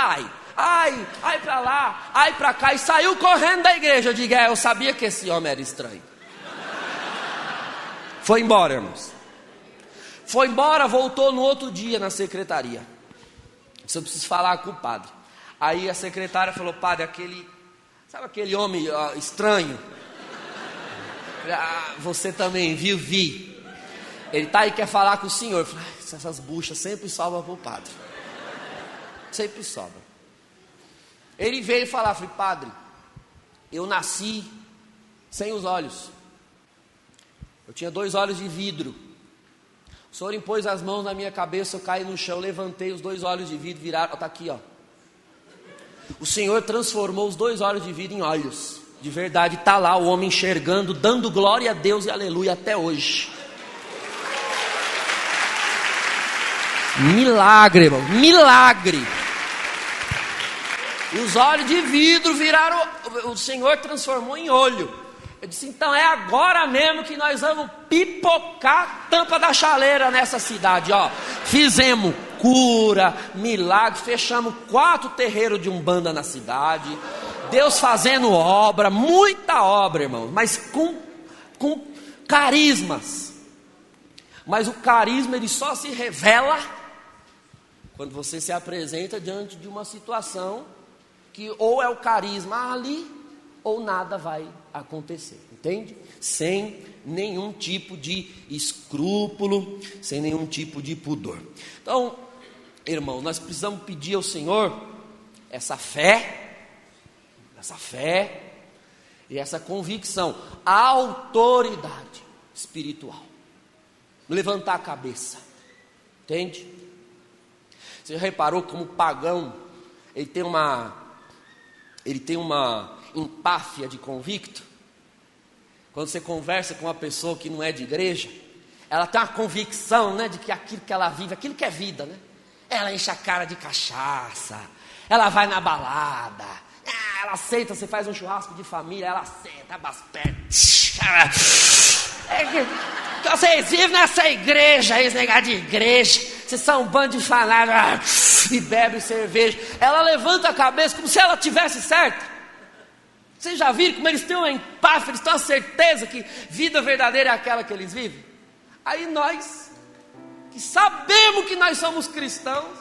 ai pra lá, ai pra cá, e saiu correndo da igreja. Eu digo, eu sabia que esse homem era estranho. Foi embora, irmãos. Foi embora, voltou no outro dia na secretaria. Eu preciso falar com o padre. Aí a secretária falou, padre, sabe aquele homem estranho? Você também viu? Vi. Ele tá aí, quer falar com o senhor. Eu falei, essas buchas sempre sobram para o padre. Sempre sobra. Ele veio falar, falei, padre, eu nasci sem os olhos. Eu tinha 2 olhos de vidro. O senhor impôs as mãos na minha cabeça, eu caí no chão, levantei, os 2 olhos de vidro viraram, está aqui, ó. O Senhor transformou os 2 olhos de vidro em olhos. De verdade, está lá o homem enxergando, dando glória a Deus e aleluia até hoje. Milagre, irmão, milagre. Os olhos de vidro viraram, o Senhor transformou em olho. Eu disse, então é agora mesmo que nós vamos pipocar a tampa da chaleira nessa cidade, ó. Fizemos cura, milagre, fechamos 4 terreiros de umbanda na cidade. Deus fazendo obra, muita obra, irmão, mas com carismas. Mas o carisma, ele só se revela quando você se apresenta diante de uma situação que ou é o carisma ali, ou nada vai acontecer, entende? Sem nenhum tipo de escrúpulo, sem nenhum tipo de pudor. Então, irmão, nós precisamos pedir ao Senhor essa fé e essa convicção, a autoridade espiritual. Levantar a cabeça, entende? Você reparou como o pagão, ele tem uma empáfia de convicto? Quando você conversa com uma pessoa que não é de igreja, ela tem uma convicção, né, de que aquilo que ela vive, aquilo que é vida, né? Ela enche a cara de cachaça, ela vai na balada, ela aceita, você faz um churrasco de família, ela senta, abre as pernas. Vocês vivem nessa igreja, esse negócio de igreja, vocês são um bando de fanáticos, e bebe cerveja. Ela levanta a cabeça como se ela tivesse certa. Vocês já viram como eles têm uma empáfia, eles têm a certeza que vida verdadeira é aquela que eles vivem? Aí nós, que sabemos que nós somos cristãos,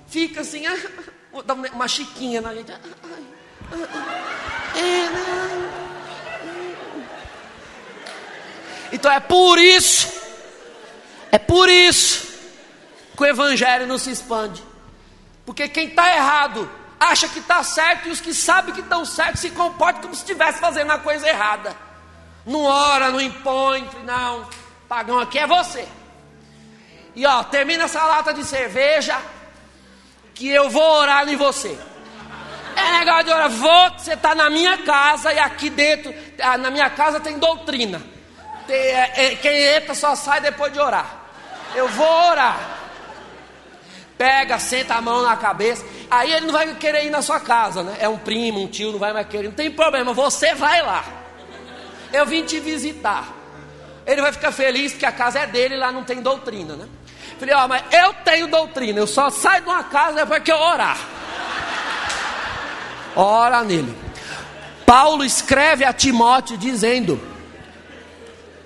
fica assim, dá uma chiquinha na gente. Então é por isso que o evangelho não se expande. Porque quem está errado acha que está certo, e os que sabem que estão certos se comportam como se estivesse fazendo a coisa errada. Não ora, não impõe, não, pagão aqui é você. E ó, termina essa lata de cerveja, que eu vou orar em você. É negócio de orar, você está na minha casa, e aqui dentro, na minha casa tem doutrina. Quem entra só sai depois de orar. Eu vou orar. Pega, senta a mão na cabeça. Aí ele não vai querer ir na sua casa, né? É um primo, um tio, não vai mais querer. Não tem problema, você vai lá. Eu vim te visitar. Ele vai ficar feliz porque a casa é dele e lá não tem doutrina, né? Falei, ó, mas eu tenho doutrina. Eu só saio de uma casa depois que eu orar. Ora nele. Paulo escreve a Timóteo dizendo: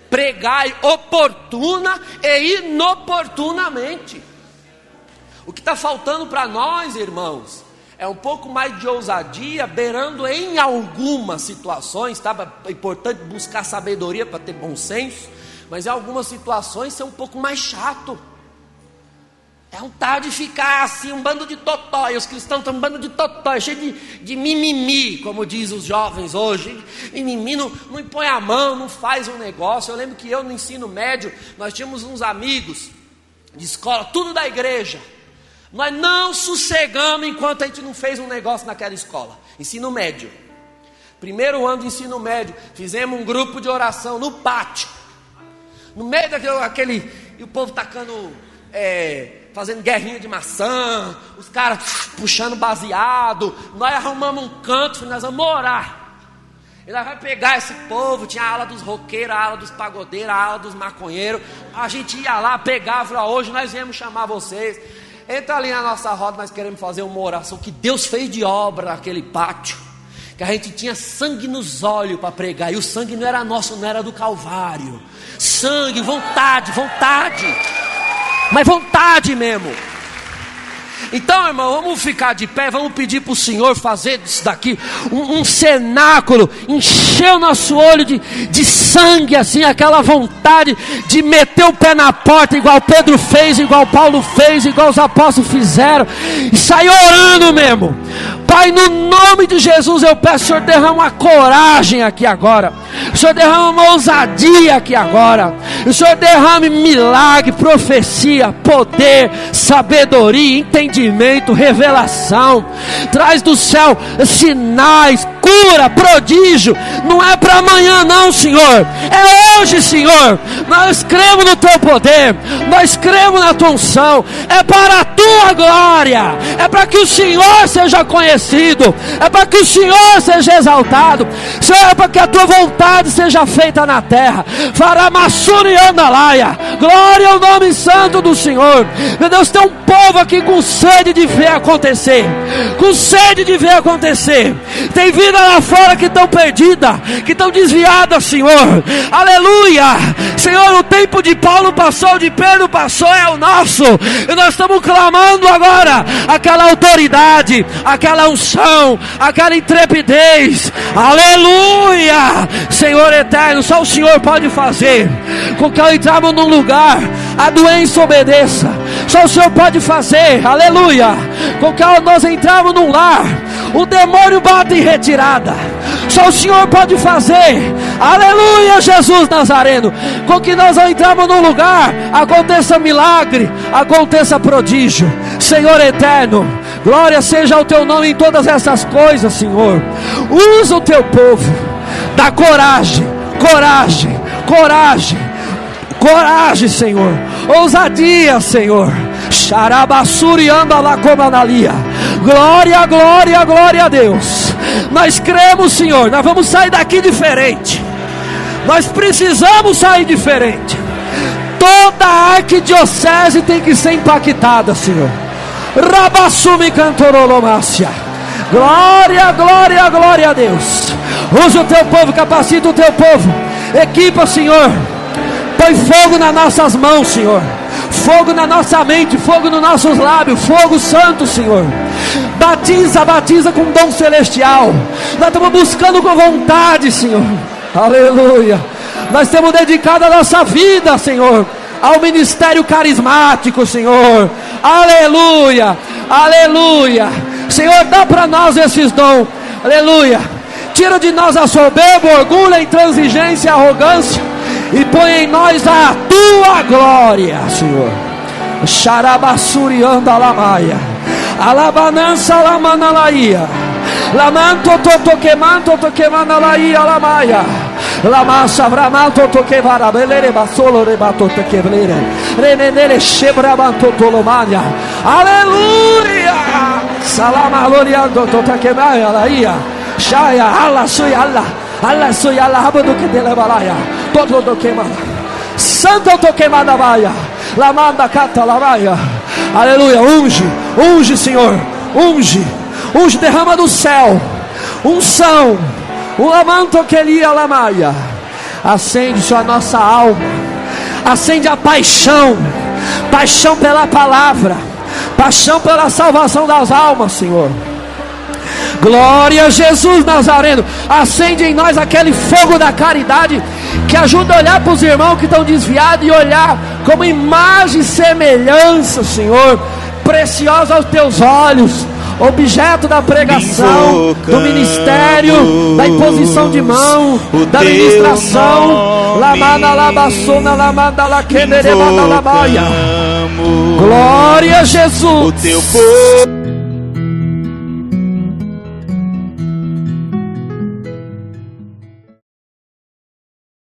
pregai oportuna e inoportunamente. O que está faltando para nós, irmãos, é um pouco mais de ousadia, beirando em algumas situações, tá? É importante buscar sabedoria para ter bom senso, mas em algumas situações ser um pouco mais chato. É um tal de ficar assim, um bando de totói. Os cristãos estão um bando de totói, cheio de mimimi, como diz os jovens hoje. Mimimi, não impõe a mão, não faz um negócio. Eu lembro que eu no ensino médio, nós tínhamos uns amigos de escola, tudo da igreja. Nós não sossegamos enquanto a gente não fez um negócio naquela escola. Ensino médio. Primeiro ano de ensino médio, fizemos um grupo de oração no pátio. No meio daquele, e o povo tacando... fazendo guerrinha de maçã, os caras puxando baseado. Nós arrumamos um canto, nós vamos orar. E nós vamos pegar esse povo. Tinha a ala dos roqueiros, a ala dos pagodeiros, a ala dos maconheiros. A gente ia lá, pegava e falava: hoje nós viemos chamar vocês. Entra ali na nossa roda, nós queremos fazer uma oração que Deus fez de obra naquele pátio. Que a gente tinha sangue nos olhos para pregar. E o sangue não era nosso, não era do Calvário. Sangue, vontade, mas vontade mesmo. Então, irmão, vamos ficar de pé, vamos pedir para o Senhor fazer disso daqui um cenáculo, encher o nosso olho de sangue, assim, aquela vontade de meter o pé na porta, igual Pedro fez, igual Paulo fez, igual os apóstolos fizeram, e sair orando mesmo. Pai, no nome de Jesus, eu peço, Senhor, derrama uma coragem aqui agora. O Senhor derrama uma ousadia aqui agora. O Senhor derrame milagre, profecia, poder, sabedoria, entendimento, revelação. Traz do céu sinais, cura, prodígio. Não é para amanhã não, Senhor. É hoje, Senhor. Nós cremos no Teu poder. Nós cremos na Tua unção. É para a Tua glória. É para que o Senhor seja conhecido. É para que o Senhor seja exaltado. Senhor, é para que a Tua vontade seja feita na terra. Faramassuri andalaia. Glória ao nome santo do Senhor. Meu Deus, tem um povo aqui com sede de ver acontecer. Com sede de ver acontecer. Tem vida lá fora que estão perdidas, que estão desviadas, Senhor. Aleluia. Senhor, o tempo de Paulo passou, de Pedro passou, é o nosso. E nós estamos clamando agora aquela autoridade, aquela unção, aquela intrepidez. Aleluia. Senhor eterno, só o Senhor pode fazer com que ao entrarmos num lugar, a doença obedeça. Só o Senhor pode fazer, aleluia, com que ao nós entrarmos num lar, o demônio bate em retirada. Só o Senhor pode fazer, aleluia, Jesus Nazareno, com que nós ao entrarmos num lugar, aconteça milagre, aconteça prodígio. Senhor eterno, glória seja ao Teu nome em todas essas coisas, Senhor. Usa o Teu povo, dá coragem, coragem, coragem, coragem, Senhor, ousadia, Senhor. Xarabassuri anda lá como analia. Glória, glória, glória a Deus. Nós cremos, Senhor, nós vamos sair daqui diferente. Nós precisamos sair diferente. Toda a arquidiocese tem que ser impactada, Senhor. Rabassumi cantorolomácia. Glória, glória, glória a Deus. Usa o Teu povo, capacita o Teu povo. Equipa, Senhor. Põe fogo nas nossas mãos, Senhor. Fogo na nossa mente, fogo nos nossos lábios, fogo santo, Senhor. Batiza, batiza com dom celestial. Nós estamos buscando com vontade, Senhor. Aleluia. Nós temos dedicado a nossa vida, Senhor, ao ministério carismático, Senhor. Aleluia, aleluia. Senhor, dá para nós esses dons. Aleluia. Tira de nós a soberba, o orgulho, a intransigência, a arrogância, e põe em nós a tua glória, Senhor. Xarabassurianda lamaia, alabanança lamanalaia, lamanto totoquemanto toquemanalaia lamaia, lamassa vramato toquevara belere basolo rebato toqueblere, renenere shebrabanto tolomaia, aleluia, salamaloriando totoquemaia laia, shaya, Allah sui Allah, Allah sui Allah, rabado que delebalaia, todo toquemada, santo toquemada vaia. Lamanda cata lavaia, aleluia. Unge, Senhor, unge, derrama do céu, unção, o lamanto que lia lamaia. Acende, Senhor, a nossa alma, acende a paixão pela palavra, paixão pela salvação das almas, Senhor. Glória a Jesus Nazareno. Acende em nós aquele fogo da caridade que ajuda a olhar para os irmãos que estão desviados e olhar como imagem e semelhança, Senhor, preciosa aos teus olhos, objeto da pregação, do ministério, da imposição de mão, da ministração. Lamada labassona, lamada laqueneremada labaia. Glória a Jesus. O teu povo